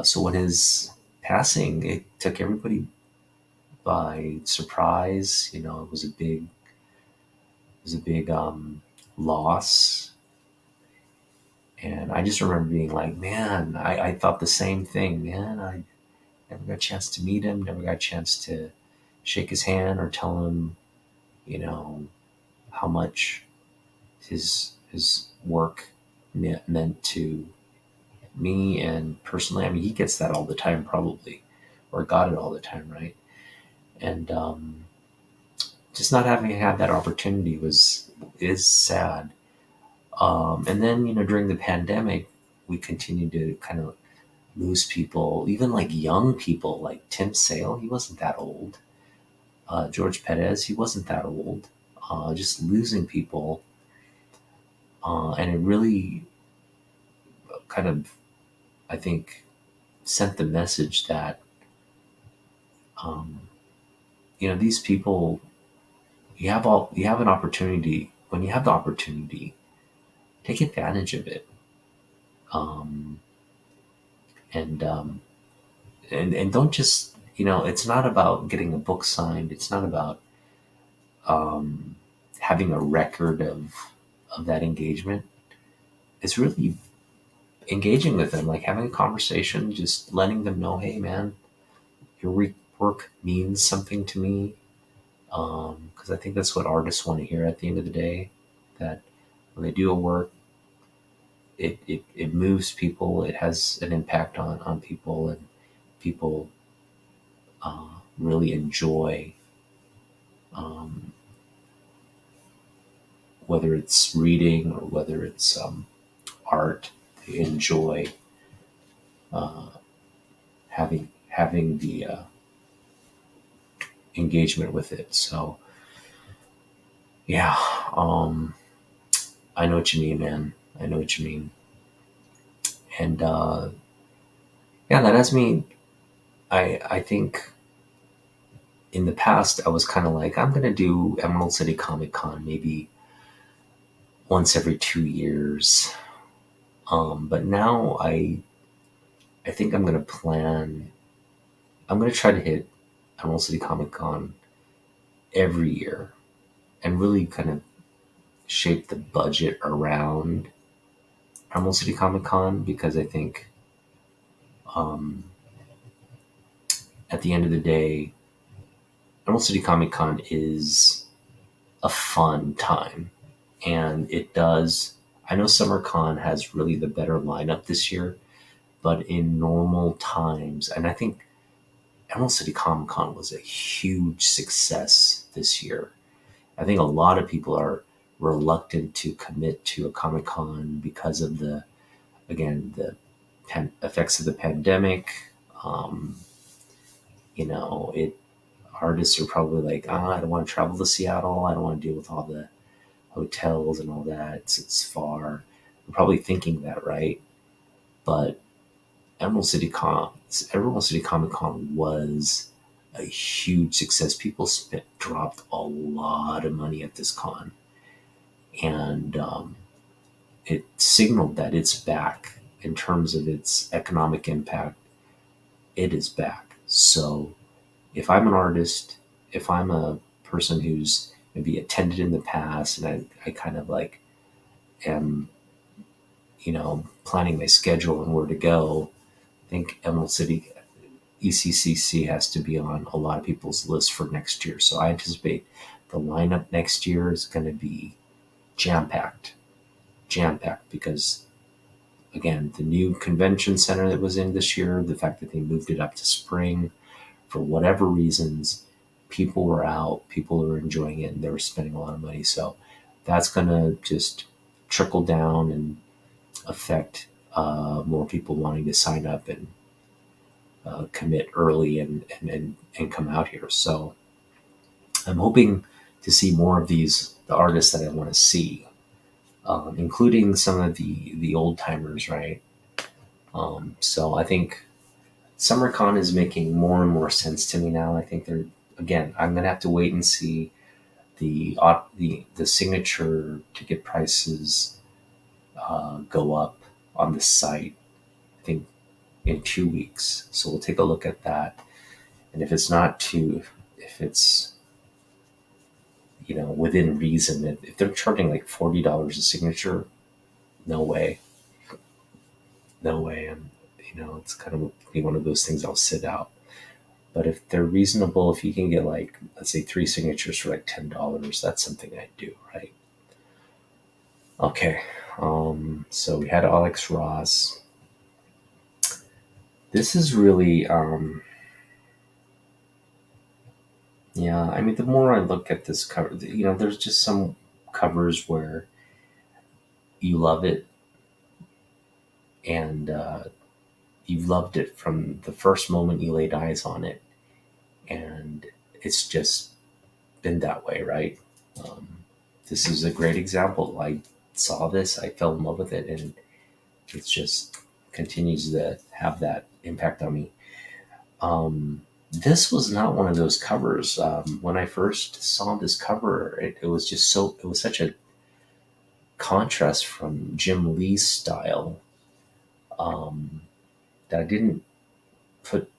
Speaker 1: So when his passing, it took everybody by surprise. It was a big loss. And I just remember being like, man, I thought the same thing, man. I never got a chance to meet him, never got a chance to shake his hand or tell him, you know, how much his work meant to me and personally. I mean, he gets that all the time, probably, or got it all the time, right? And just not having had that opportunity is sad. And then during the pandemic, we continued to kind of lose people, even like young people, like Tim Sale. He wasn't that old. George Perez, he wasn't that old. Just losing people, and it really kind of, I think, sent the message that um, these people, you have an opportunity. When you have the opportunity, take advantage of it. Um, and and don't just it's not about getting a book signed. It's not about um, having a record of that engagement. It's really engaging with them, like having a conversation, just letting them know, hey man, your work means something to me. Because I think that's what artists want to hear at the end of the day, that when they do a work, it moves people, it has an impact on people, and people really enjoy, um, whether it's reading or whether it's art. They enjoy uh, having the engagement with it. So yeah, um, I know what you mean, man. I know what you mean. And yeah, that has me. I think in the past I was kind of like, I'm gonna do Emerald City Comic Con maybe once every 2 years. But now I think I'm gonna plan. I'm gonna try to hit Emerald City Comic Con every year and really kind of shape the budget around Emerald City Comic Con, because I think um, at the end of the day, Emerald City Comic Con is a fun time, and it does. I know SummerCon has really the better lineup this year, but in normal times, and I think Emerald City Comic Con was a huge success this year. I think a lot of people are reluctant to commit to a Comic Con because of the effects of the pandemic. Um, it artists are probably like, I don't want to travel to Seattle. I don't want to deal with all the hotels and all that. It's far. I'm probably thinking that, right? But Emerald City Comic Con was a huge success. People dropped a lot of money at this con, and it signaled that it's back in terms of its economic impact. It is back. So if I'm an artist, if I'm a person who's maybe attended in the past, and I kind of like am, planning my schedule and where to go, I think Emerald City ECCC has to be on a lot of people's list for next year. So I anticipate the lineup next year is going to be jam packed, because again, the new convention center that was in this year, the fact that they moved it up to spring, for whatever reasons, people were out, people were enjoying it, and they were spending a lot of money. So that's going to just trickle down and affect more people wanting to sign up and commit early and come out here. So I'm hoping to see more of the artists that I want to see, including some of the old timers, right? So I think SummerCon is making more and more sense to me now. I think again, I'm gonna have to wait and see the signature ticket prices go up on the site. I think in 2 weeks, so we'll take a look at that. And if it's within reason, if they're charging like $40 a signature, no way, no way. And it's kind of be one of those things I'll sit out. But if they're reasonable, if you can get like, let's say 3 signatures for like $10, that's something I'd do, right? Okay. So we had Alex Ross. This is really, yeah, I mean, the more I look at this cover, there's just some covers where you love it, and you've loved it from the first moment you laid eyes on it. And it's just been that way, right? Um, this is a great example. I saw this, I fell in love with it, and it's just continues to have that impact on me. This was not one of those covers. When I first saw this cover, it was such a contrast from Jim Lee's style, um, that put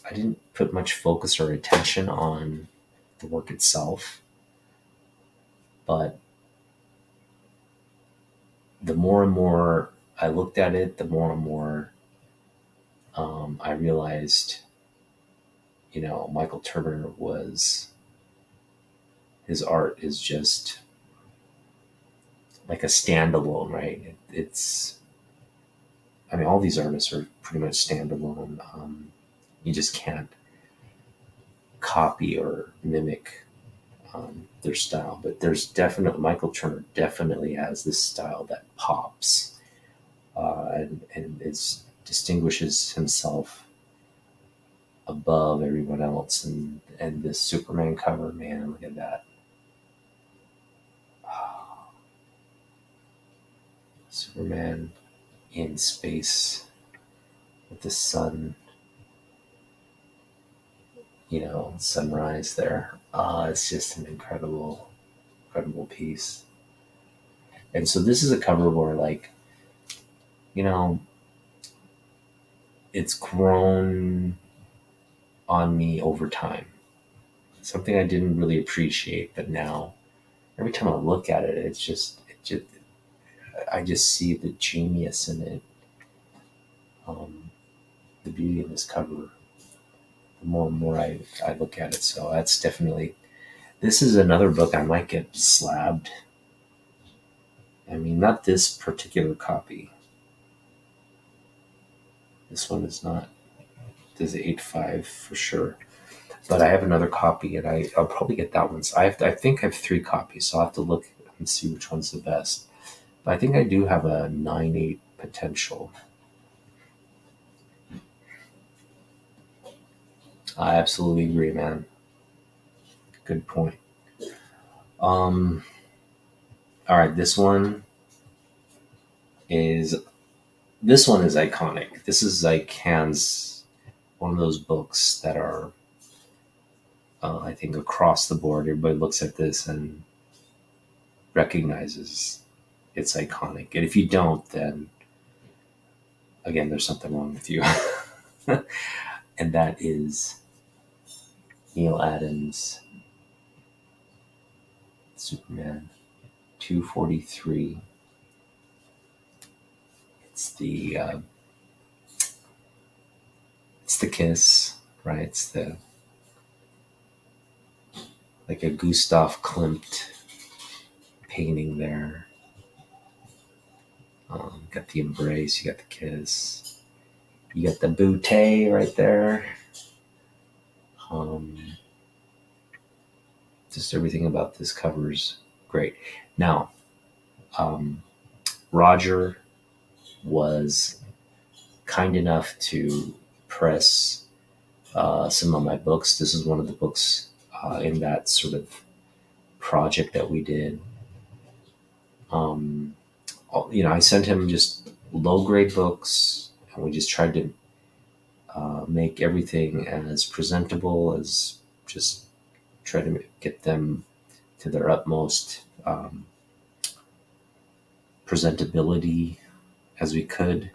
Speaker 1: I didn't put much focus or attention on the work itself. But the more and more I looked at it, the more and more I realized, Michael Turner his art is just like a standalone, right? I mean, all these artists are pretty much standalone. You just can't copy or mimic their style. But Michael Turner definitely has this style that pops, and it distinguishes himself above everyone else. And this Superman cover, man, look at that. Superman in space with the sun, sunrise there. It's just an incredible piece. And so this is a cover where, like, you know, it's grown on me over time. Something I didn't really appreciate, but now every time I look at it, I just see the genius in it, um, the beauty of this cover. The more and more I look at it, so that's definitely. This is another book I might get slabbed. I mean, not this particular copy. This one is not. This is 8.5 for sure. But I have another copy, and I'll probably get that one. So I think I have 3 copies, so I'll have to look and see which one's the best. But I think I do have a 9.8 potential. I absolutely agree, man. Good point. Um, all right, is this one is iconic. This is like hands one of those books that are, I think, across the board. Everybody looks at this and recognizes it's iconic. And if you don't, then again, there's something wrong with you. And that is Neil Adams' Superman 243. It's the kiss, right? It's the like a Gustav Klimt painting there. Got the embrace, you got the kiss, you got the bootay right there. Um, just everything about this cover is great. Now, um, Roger was kind enough to press some of my books. This is one of the books in that sort of project that we did. Um, I sent him just low grade books, and we just tried to make everything as presentable as just try to get them to their utmost presentability as he could.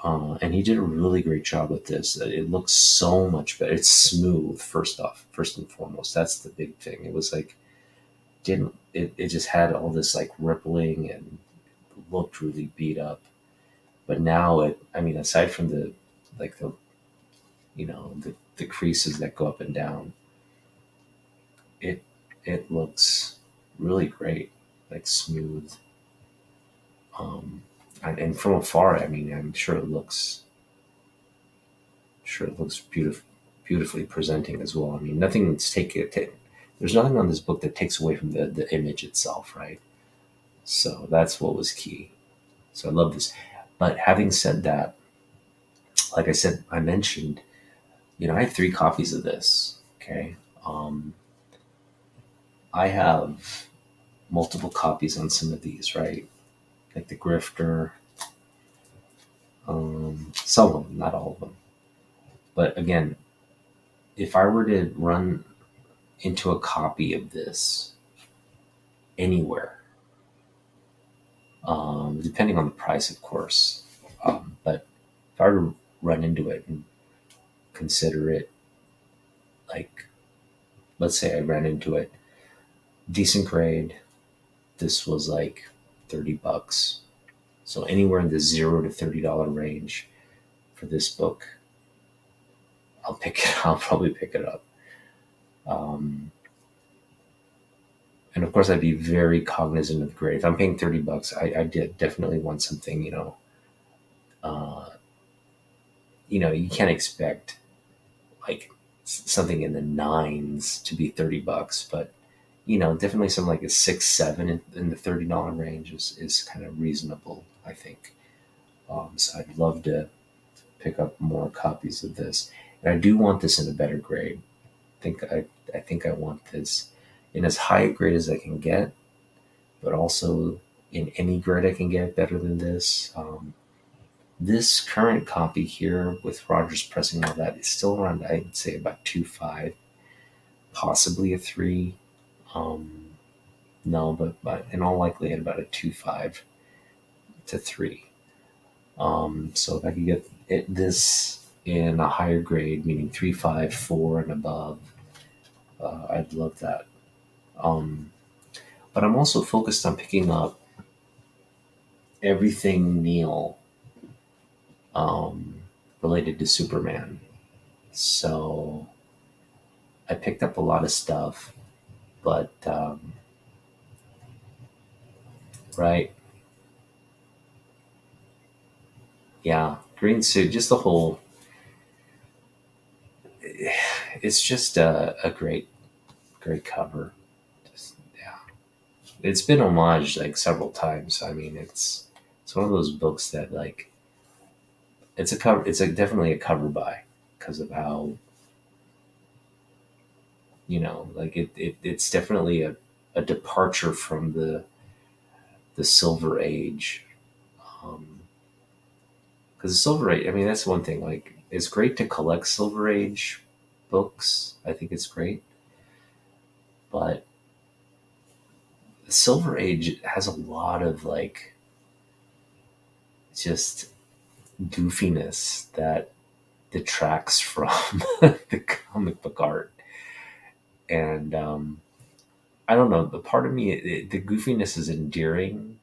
Speaker 1: And he did a really great job with this. It looks so much better. It's smooth, first and foremost. That's the big thing. It was like, it just had all this like rippling and looked really beat up. But now I mean, aside from like the, the creases that go up and down, it, it looks really great, like smooth. Um, and from afar, I mean, I'm sure it looks beautifully presenting as well. I mean, there's nothing on this book that takes away from the image itself, right? So that's what was key. So I love this. But having said that, like I mentioned, I have 3 copies of this. Okay. Um, I have multiple copies on some of these, right? Like the Grifter, some of them, not all of them. But again, if I were to run into a copy of this anywhere, depending on the price, of course, but if I were to run into it and consider it, like, let's say I ran into it, decent grade, this was like $30. So anywhere in the $0 to $30 range for this book, I'll probably pick it up. And of course, I'd be very cognizant of the grade. If I'm paying $30, I did definitely want something. Uh, you can't expect like something in the nines to be $30, but definitely something like a 6, 7 in the $30 range is kind of reasonable, I think. So I'd love to pick up more copies of this, and I do want this in a better grade. I think I want this in as high a grade as I can get, but also in any grade I can get better than this. This current copy here with Rogers pressing all that is still around, I'd say, about 2.5, possibly a 3. Um, No, but in all likelihood about a 2.5 to 3. So if I could get this in a higher grade, meaning 3.5, 4, and above, I'd love that. Um, but I'm also focused on picking up everything Neil, um, related to Superman. So I picked up a lot of stuff, but right, yeah, Green Suit, just the whole, it's just a great cover. Just, yeah, it's been homaged like several times. I mean, it's one of those books that like it's a cover. It's definitely a cover buy because of how, like it's definitely a departure from the Silver Age. Um, because the Silver Age, I mean, that's one thing. Like, it's great to collect Silver Age books. I think it's great, but the Silver Age has a lot of like just goofiness that detracts from the comic book art. And I don't know. The part of me, the goofiness is endearing,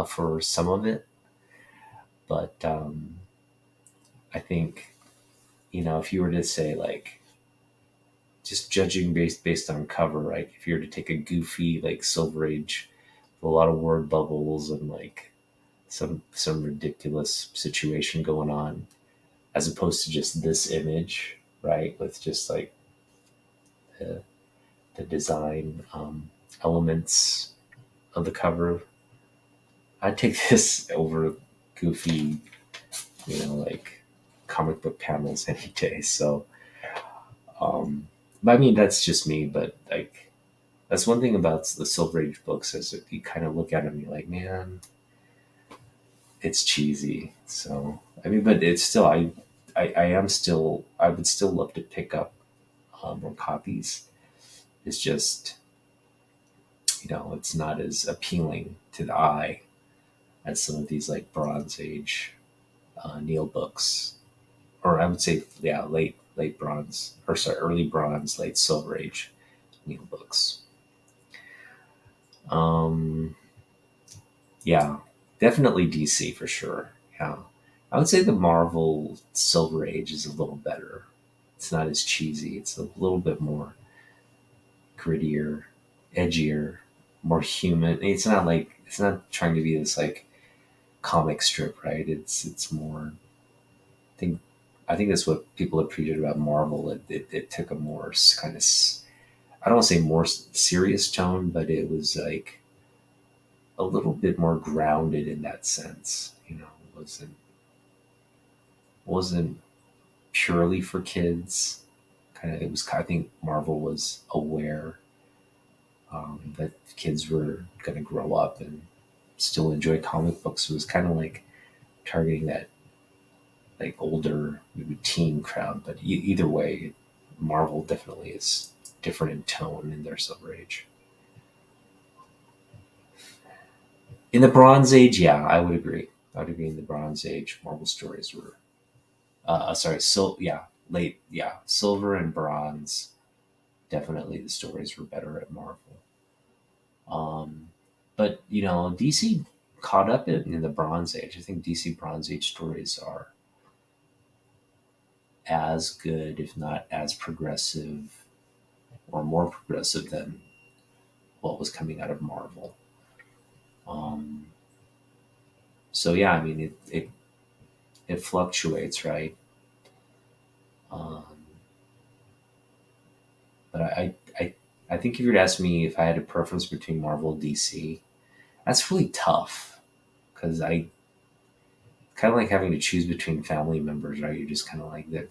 Speaker 1: for some of it, but I think, if you were to say like just judging based on cover, right? If you were to take a goofy like Silver Age with a lot of word bubbles and like some ridiculous situation going on, as opposed to just this image, right? With just like the, the design, elements of the cover, I'd take this over goofy, like comic book panels any day. So, but I mean, that's just me. But like, that's one thing about the Silver Age books is that you kind of look at them and you're like, man, it's cheesy. So I mean, but it's still, I would still love to pick up, more copies. It's just, it's not as appealing to the eye as some of these like Bronze Age, Neil books, or I would say, yeah, late Bronze, or sorry, early Bronze, late Silver Age Neil books. Um, yeah, definitely DC for sure. Yeah, I would say the Marvel Silver Age is a little better. It's not as cheesy. It's a little bit more grittier, edgier, more human. It's not trying to be this like comic strip, right? It's more. Think I think that's what people appreciate about Marvel. It took a more kind of, I don't want to say more serious tone, but it was like a little bit more grounded in that sense. It wasn't purely for kids. Kind of, it was. I think Marvel was aware, that kids were going to grow up and still enjoy comic books. So it was kind of like targeting that like older, maybe teen crowd. But either way, Marvel definitely is different in tone in their Silver Age. In the Bronze Age, yeah, I would agree. I would agree. In the Bronze Age, Marvel stories were, sorry, yeah, late, yeah, Silver and Bronze. Definitely, the stories were better at Marvel. Um, but DC caught up in the Bronze Age. I think DC Bronze Age stories are as good, if not as progressive, or more progressive than what was coming out of Marvel. Um, so yeah, I mean, it fluctuates, right? Um, but I think if you were to ask me if I had a preference between Marvel and DC, that's really tough because I kind of like having to choose between family members, right? You're just kind of like that.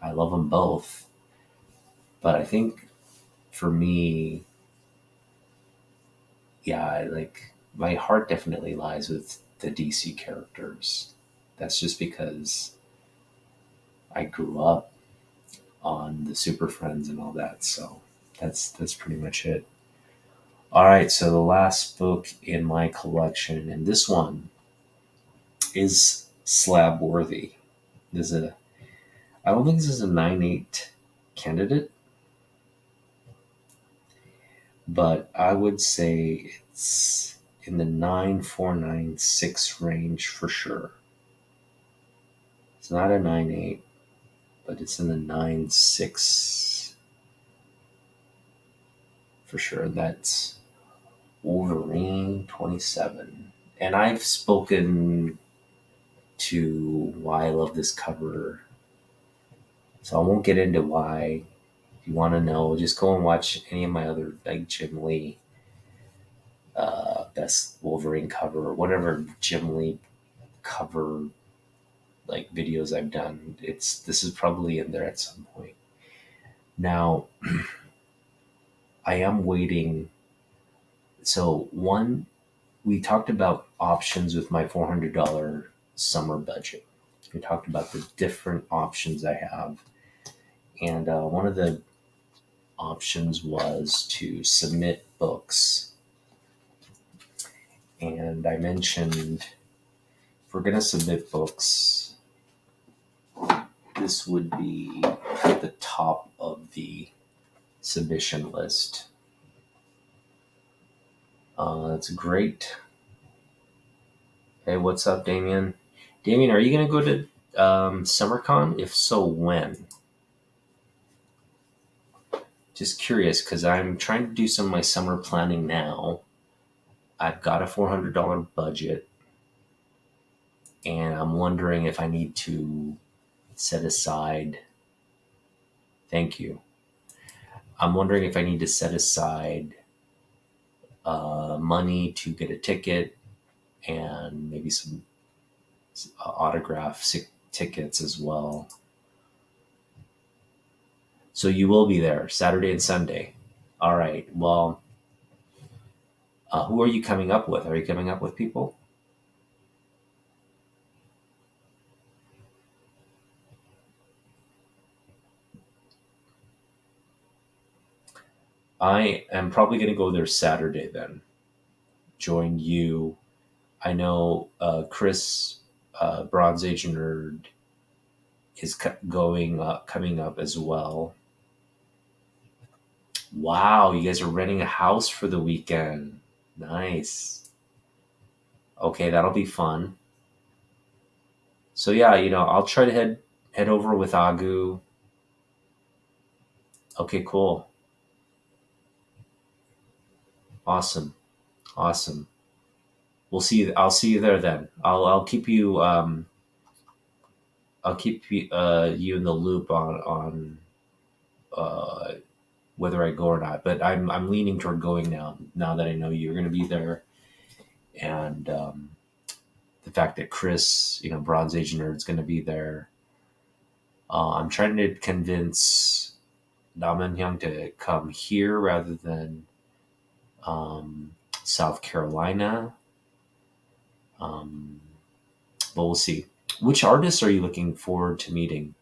Speaker 1: I love them both, but I think for me, yeah, like my heart definitely lies with the DC characters. That's just because I grew up on the Super Friends and all that. So that's pretty much it. All right, so the last book in my collection, and this one is slab worthy. This is a I don't think this is a 9.8 candidate, but I would say it's in the 9.496 range for sure. It's not a 9.8, but it's in the 9.6 for sure. That's Wolverine 27. And I've spoken to why I love this cover, so I won't get into why. If you want to know, just go and watch any of my other, like Jim Lee, best Wolverine cover, or whatever Jim Lee cover like videos I've done. This is probably in there at some point. Now, I am waiting. So one, we talked about options with my $400 summer budget. We talked about the different options I have, and one of the options was to submit books. And I mentioned if we're going to submit books, this would be at the top of the submission list. That's great. Hey, what's up, Damien? Damien, are you going to go to SummerCon? If so, when? Just curious, because I'm trying to do some of my summer planning now. I've got a $400 budget, and I'm wondering if I need to set aside. Thank you. I'm wondering if I need to set aside money to get a ticket and maybe some autograph tickets as well. So you will be there Saturday and Sunday. All right. Well, who are you coming up with? Are you coming up with people? I am probably going to go there Saturday then. Join you. I know Chris, Bronze Age Nerd, is coming up as well. Wow, you guys are renting a house for the weekend. Nice. Okay, that'll be fun. So yeah, I'll try to head over with Agu. Okay, cool. Awesome. Awesome. I'll see you there then. I'll keep you you in the loop on uh whether I go or not. But I'm leaning toward going now that I know you're going to be there, and the fact that Chris, Bronze Age Nerd, is going to be there. I'm trying to convince Daman Hyung to come here rather than South Carolina. But we'll see. Which artists are you looking forward to meeting?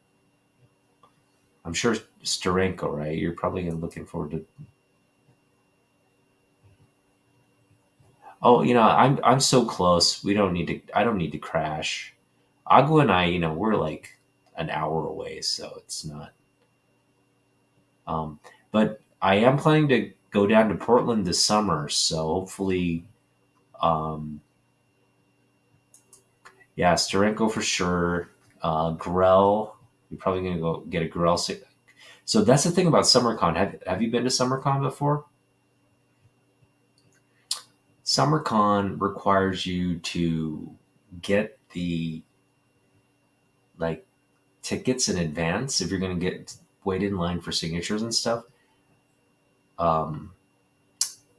Speaker 1: I'm sure Steranko, right? You're probably looking forward to. Oh, I'm so close. We don't need to. I don't need to crash. Agu and I, we're like an hour away, so it's not. But I am planning to go down to Portland this summer, so hopefully, yeah, Steranko for sure. Grell, you're probably gonna go get a Grell. So that's the thing about SummerCon. Have you been to SummerCon before? SummerCon requires you to get the like tickets in advance if you're going to get wait in line for signatures and stuff.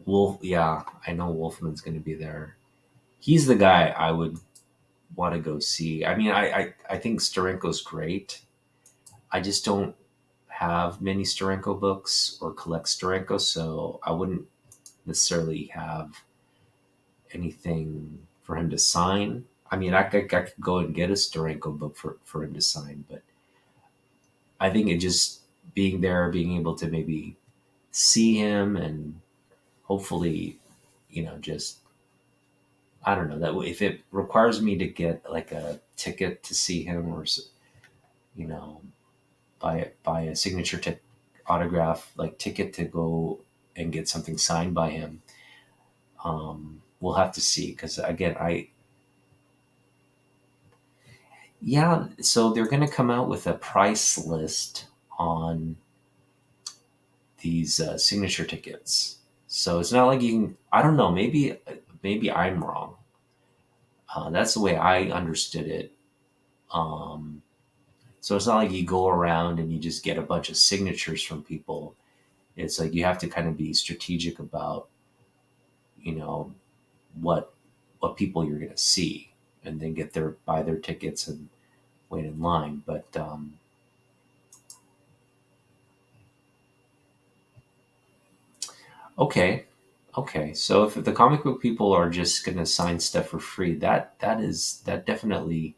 Speaker 1: Wolf, yeah, I know Wolfman's going to be there. He's the guy I would want to go see. I mean, I think Steranko's great. I just don't have many Steranko books or collect Steranko, so I wouldn't necessarily have anything for him to sign. I mean, I could go and get a Steranko book for him to sign, but I think it just being there, being able to maybe see him and hopefully, just, I don't know, that if it requires me to get like a ticket to see him, or you know buy a signature autograph like ticket to go and get something signed by him, we'll have to see, because again, yeah, so they're going to come out with a price list on these signature tickets. So it's not like you can. I don't know. Maybe I'm wrong. That's the way I understood it. Um, so it's not like you go around and you just get a bunch of signatures from people. It's like you have to kind of be strategic about, you know, what what people you're going to see, and then buy their tickets and wait in line. But okay, okay. So if the comic book people are just going to sign stuff for free, that definitely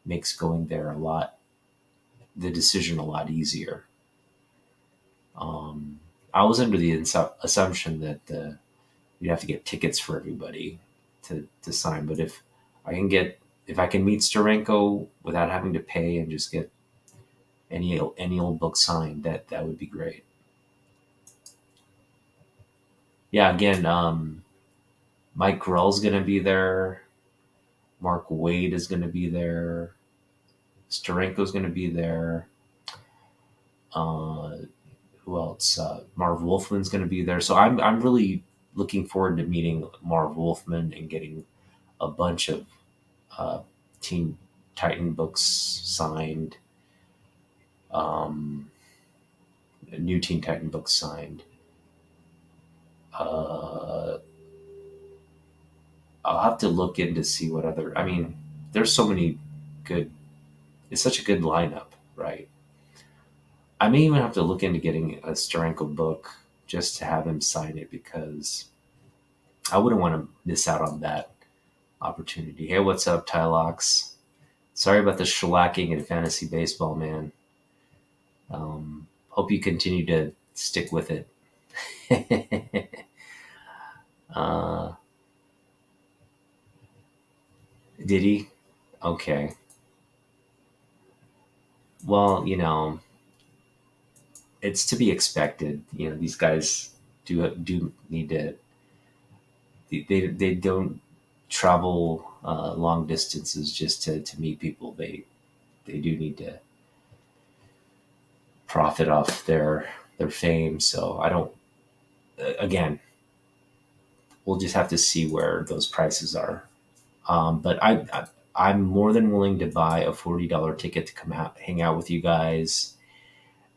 Speaker 1: makes going there the decision a lot easier. I was under the assumption that you have to get tickets for everybody to sign. But if I can meet Steranko without having to pay and just get any old book signed, that would be great. Yeah, again, Mike Grell's gonna be there. Mark Wade is gonna be there. Steranko's gonna be there. Uh, who else? Marv Wolfman's gonna be there. So I'm really looking forward to meeting Marv Wolfman and getting a bunch of uh, Teen Titan books signed, um, new Teen Titan books signed. Uh, I'll have to look in to see what other. I mean, there's so many good. It's such a good lineup, right? I may even have to look into getting a Steranko book just to have him sign it, because I wouldn't want to miss out on that opportunity. Hey, what's up, Tylox? Sorry about the shellacking in fantasy baseball, man. Hope you continue to stick with it. uh, did he? Okay. Well, it's to be expected. These guys do need to. They don't travel long distances just to meet people. They do need to profit off their fame. So I don't. Again, we'll just have to see where those prices are. But I'm more than willing to buy a $40 ticket to come out, hang out with you guys,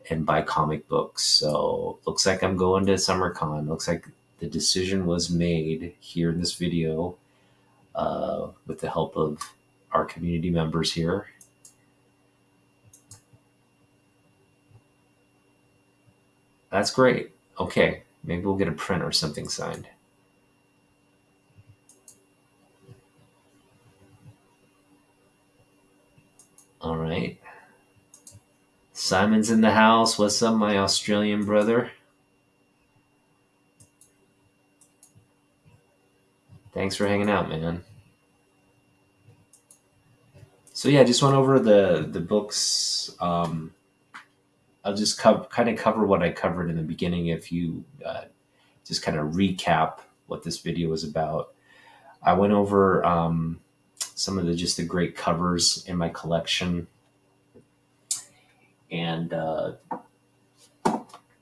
Speaker 1: and buy comic books. So looks like I'm going to SummerCon. Looks like the decision was made here in this video, with the help of our community members here. That's great. Okay, maybe we'll get a print or something signed. All right. Simon's in the house. What's up, my Australian brother? Thanks for hanging out, man. So yeah, I just went over the books. I'll just kind of cover what I covered in the beginning. If you just kind of recap what this video was about, I went over some of the great covers in my collection, and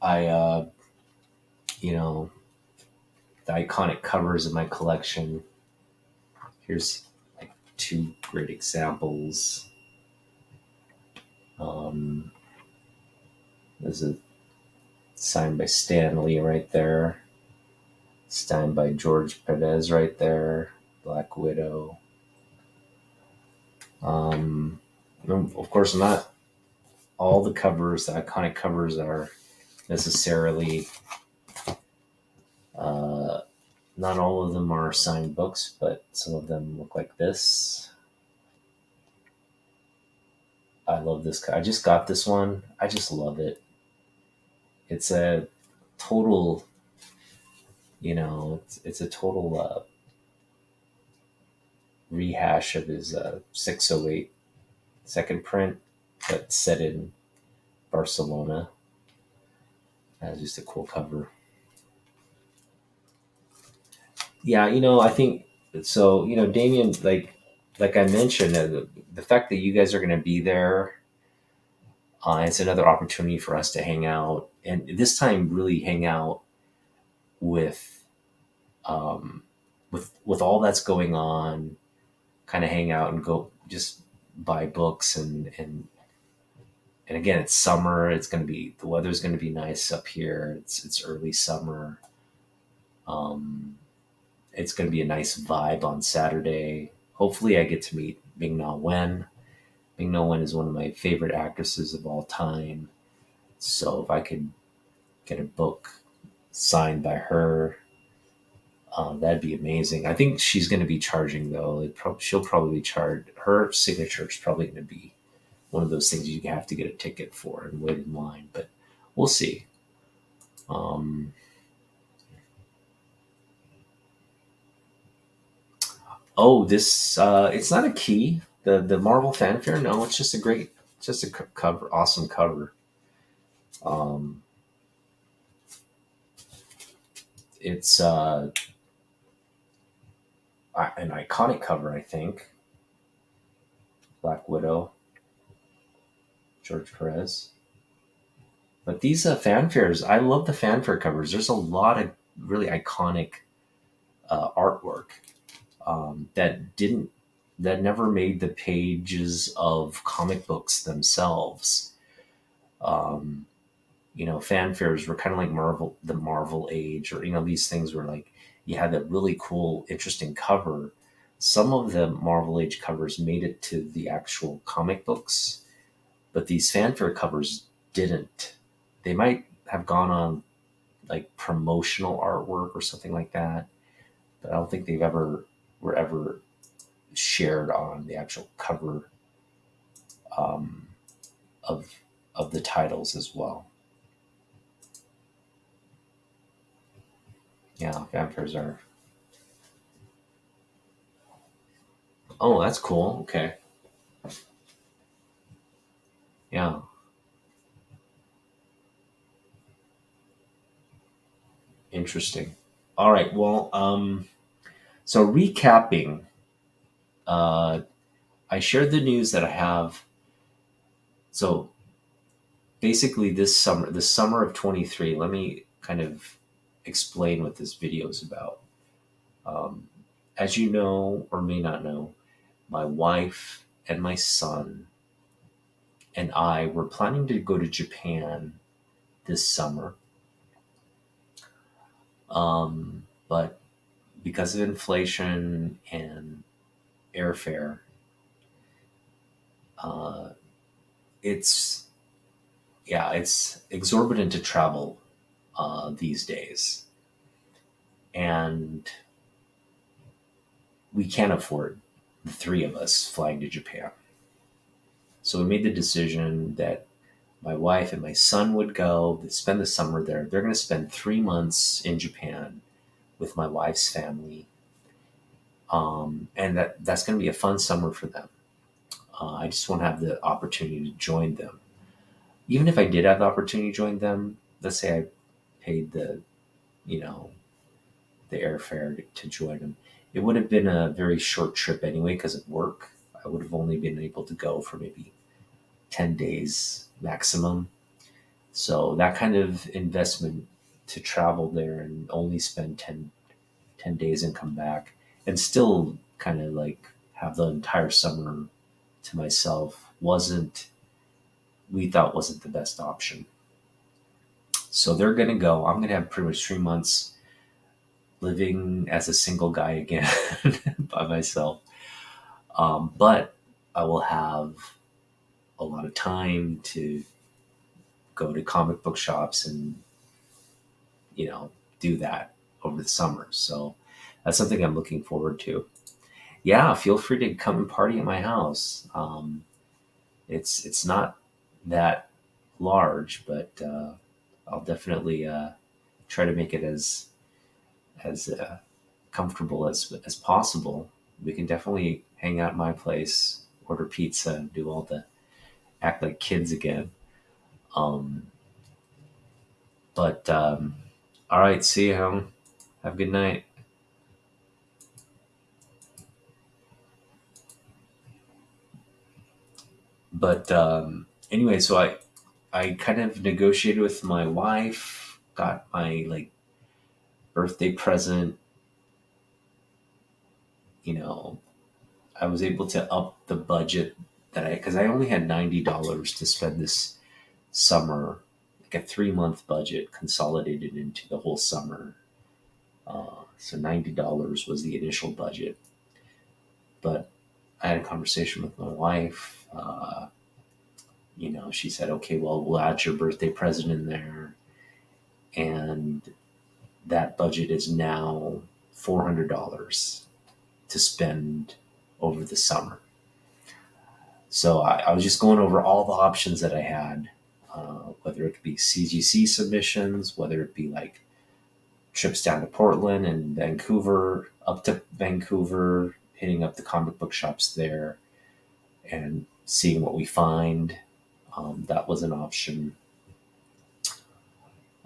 Speaker 1: I the iconic covers in my collection. Here's like two great examples. There's a signed by Stan Lee right there. Signed by George Perez right there. Black Widow. Of course, not all the covers, the iconic covers, are necessarily. Not all of them are signed books, but some of them look like this. I love this. I just got this one. I just love it. It's a total, It's a total rehash of his 608 second print, but set in Barcelona. That's just a cool cover. Yeah, I think so. Damien, like I mentioned, the fact that you guys are going to be there, it's another opportunity for us to hang out, and this time really hang out with um, with all that's going on. Kind of hang out and go just buy books and again, it's summer. The weather's going to be nice up here. It's early summer. Um, it's going to be a nice vibe on Saturday. Hopefully, I get to meet Ming Na Wen. Ming Na Wen is one of my favorite actresses of all time. So if I could get a book signed by her, that'd be amazing. I think she's going to be charging though. She'll probably charge. Her signature is probably going to be one of those things you have to get a ticket for and wait in line. But we'll see. Um, oh, this it's not a key. The Marvel fanfare. No, it's just a great, just a cover, awesome cover. Um, it's an iconic cover, I think. Black Widow, George Perez. But these fanfares, I love the fanfare covers. There's a lot of really iconic artwork that didn't that never made the pages of comic books themselves. Um, fanfares were kind of like the Marvel age, or these things were like you had that really cool, interesting cover. Some of the Marvel age covers made it to the actual comic books, but these fanfare covers didn't. They might have gone on like promotional artwork or something like that, but I don't think they've ever were ever shared on the actual cover um, of the titles as well. Yeah, fanfares are. Oh, that's cool. Okay. Yeah, interesting. All right. Well, so recapping, uh, I shared the news that I have. So basically, the summer of 23. Let me kind of explain what this video is about. Um, as you know or may not know, my wife and my son and I were planning to go to Japan this summer. But because of inflation and airfare, uh, it's it's exorbitant to travel these days, and we can't afford the three of us flying to Japan. So we made the decision that my wife and my son would go, they'd spend the summer there. They're going to spend 3 months in Japan with my wife's family, and that's going to be a fun summer for them. I just want to have the opportunity to join them. Even if I did have the opportunity to join them, let's say I paid you know, the airfare to join them, it would have been a very short trip anyway because of work. I would have only been able to go for maybe 10 days maximum. So that kind of investment to travel there and only spend 10 days and come back and still kind of like have the entire summer to myself we thought wasn't the best option. So they're going to go. I'm going to have pretty much 3 months living as a single guy again by myself. But I will have a lot of time to go to comic book shops and, do that over the summer. So that's something I'm looking forward to. Yeah, feel free to come and party at my house. It's not that large, but I'll definitely try to make it as comfortable as possible, we can definitely hang out at my place, order pizza, and do all the act like kids again. Um, but all right, see you, home. Have a good night. But anyway, so I kind of negotiated with my wife, got my like birthday present. You know, I was able to up the budget that because I only had $90 to spend this summer, like a 3 month budget consolidated into the whole summer. So $90 was the initial budget, but I had a conversation with my wife. She said, "Okay, well, we'll add your birthday present in there," and that budget is now $400 to spend over the summer. So I was just going over all the options that I had, whether it could be CGC submissions, whether it be like trips down to Portland and Vancouver, up to Vancouver, hitting up the comic book shops there and seeing what we find. That was an option.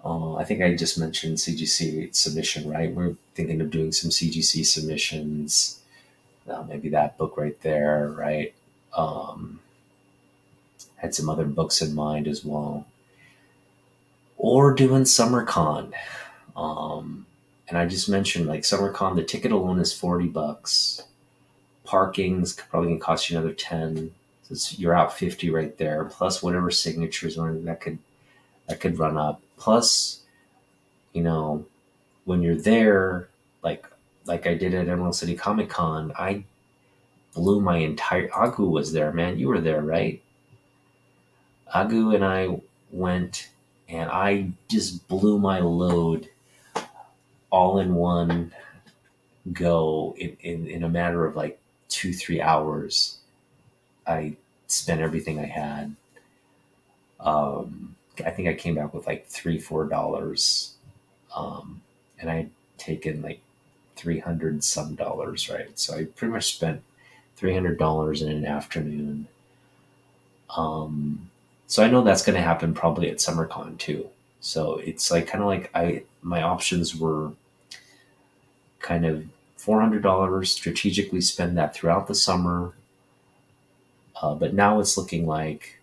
Speaker 1: I think I just mentioned CGC submission, right? We're thinking of doing some CGC submissions. Maybe that book right there, right? Had some other books in mind as well. Or doing SummerCon. And I just mentioned like SummerCon, the ticket alone is $40. Parking's probably gonna cost you another 10. So you're out 50 right there, plus whatever signatures or that could run up. Plus, when you're there, like I did at Emerald City Comic Con, I blew my entire Agu was there, man. You were there, right? Agu and I went and I just blew my load all in one go in a matter of like 2-3 hours. I spent everything I had. I think I came back with like $3-4. And I'd taken like 300 some dollars, right? So I pretty much spent $300 in an afternoon. So I know that's going to happen probably at SummerCon too. So it's like kind of like my options were kind of $400, strategically spend that throughout the summer. But now it's looking like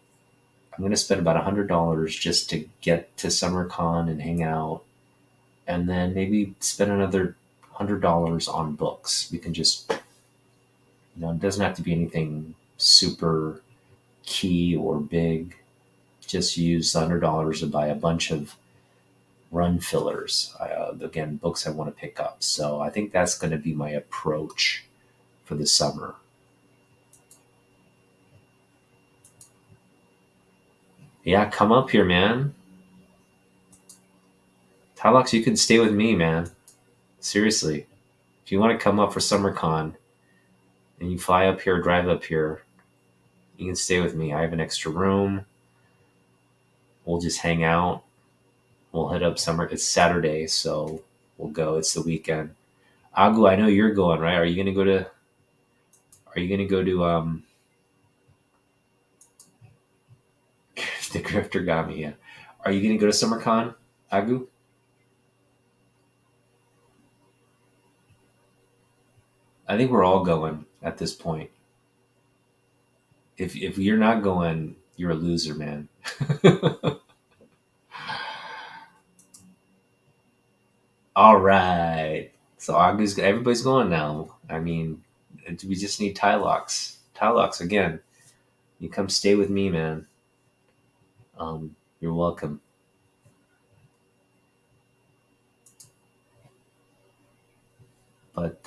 Speaker 1: I'm going to spend about $100 just to get to SummerCon and hang out, and then maybe spend another $100 on books. We can just, it doesn't have to be anything super key or big. Just use $100 to buy a bunch of run fillers. Again, books I want to pick up. So I think that's going to be my approach for the summer. Yeah, come up here, man. Tylox, you can stay with me, man. Seriously. If you want to come up for SummerCon and you fly up here, drive up here, you can stay with me. I have an extra room. We'll just hang out. We'll hit up summer. It's Saturday, so we'll go. It's the weekend. Agu, I know you're going, right? Are you gonna go to the Griftergami? Yeah. Are you gonna go to SummerCon, Agu? I think we're all going at this point. If you're not going, you're a loser, man. All right. So everybody's going now. I mean, we just need Tylox. Tylox again. You come stay with me, man. You're welcome. But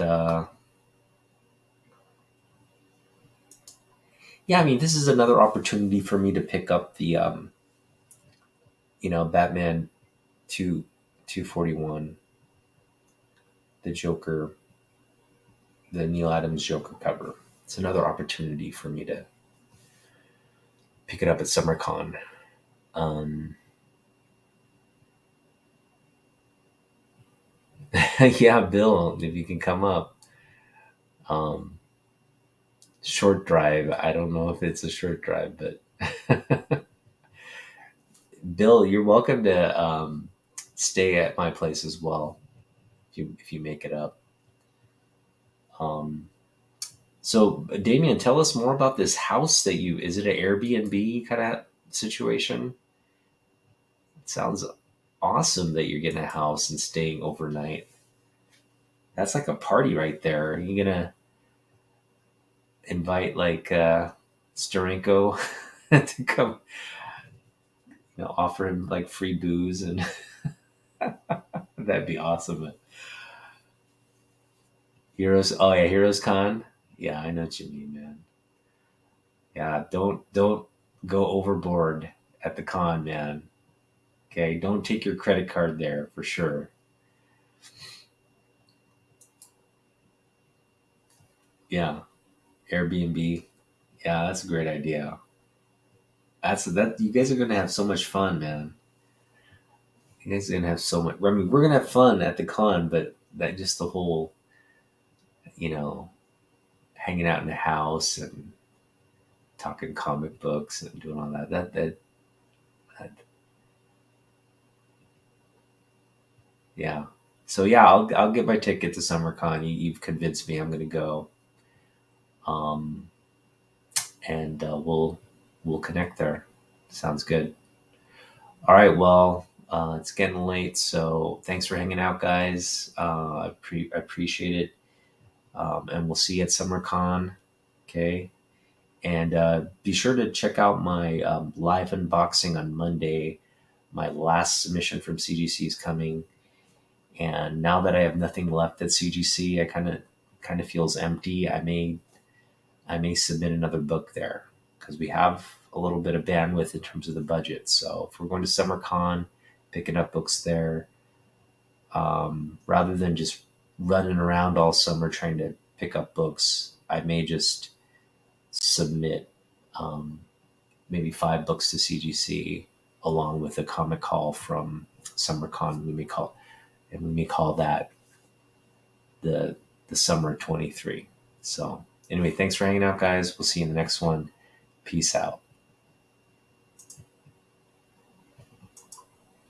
Speaker 1: yeah, I mean, this is another opportunity for me to pick up the Batman 241, the Joker, the Neil Adams Joker cover. It's another opportunity for me to pick it up at SummerCon. Um, Yeah, Bill, if you can come up. Um, Short drive. I don't know if it's a short drive, but Bill, you're welcome to stay at my place as well if you make it up. Um, so, Damien, tell us more about this house that you. Is it an Airbnb kind of situation? It sounds awesome that you're getting a house and staying overnight. That's like a party right there. Are you gonna invite like Starenko to come, offer him like free booze and that'd be awesome. Heroes, oh yeah, Heroes Con. Yeah, I know what you mean, man. Yeah, don't go overboard at the con, man. Okay, don't take your credit card there for sure. Yeah, Airbnb. Yeah, that's a great idea. That's that. You guys are gonna have so much fun, man. You guys are gonna have so much. I mean, we're gonna have fun at the con, but that just the whole, you know, hanging out in the house and talking comic books and doing all that. That yeah. So yeah, I'll get my ticket to SummerCon. You've convinced me. I'm gonna go. Um, and we'll connect there. Sounds good. All right. Well, it's getting late, so thanks for hanging out, guys. I appreciate it. And we'll see you at SummerCon. Okay. And be sure to check out my live unboxing on Monday. My last submission from CGC is coming, and now that I have nothing left at CGC, I kind of feels empty. I may submit another book there because we have a little bit of bandwidth in terms of the budget. So if we're going to SummerCon, picking up books there, rather than just running around all summer trying to pick up books, I may just submit um, maybe 5 books to CGC along with a comic call from SummerCon. We may call that the summer 23. So anyway, thanks for hanging out, guys. We'll see you in the next one. Peace out.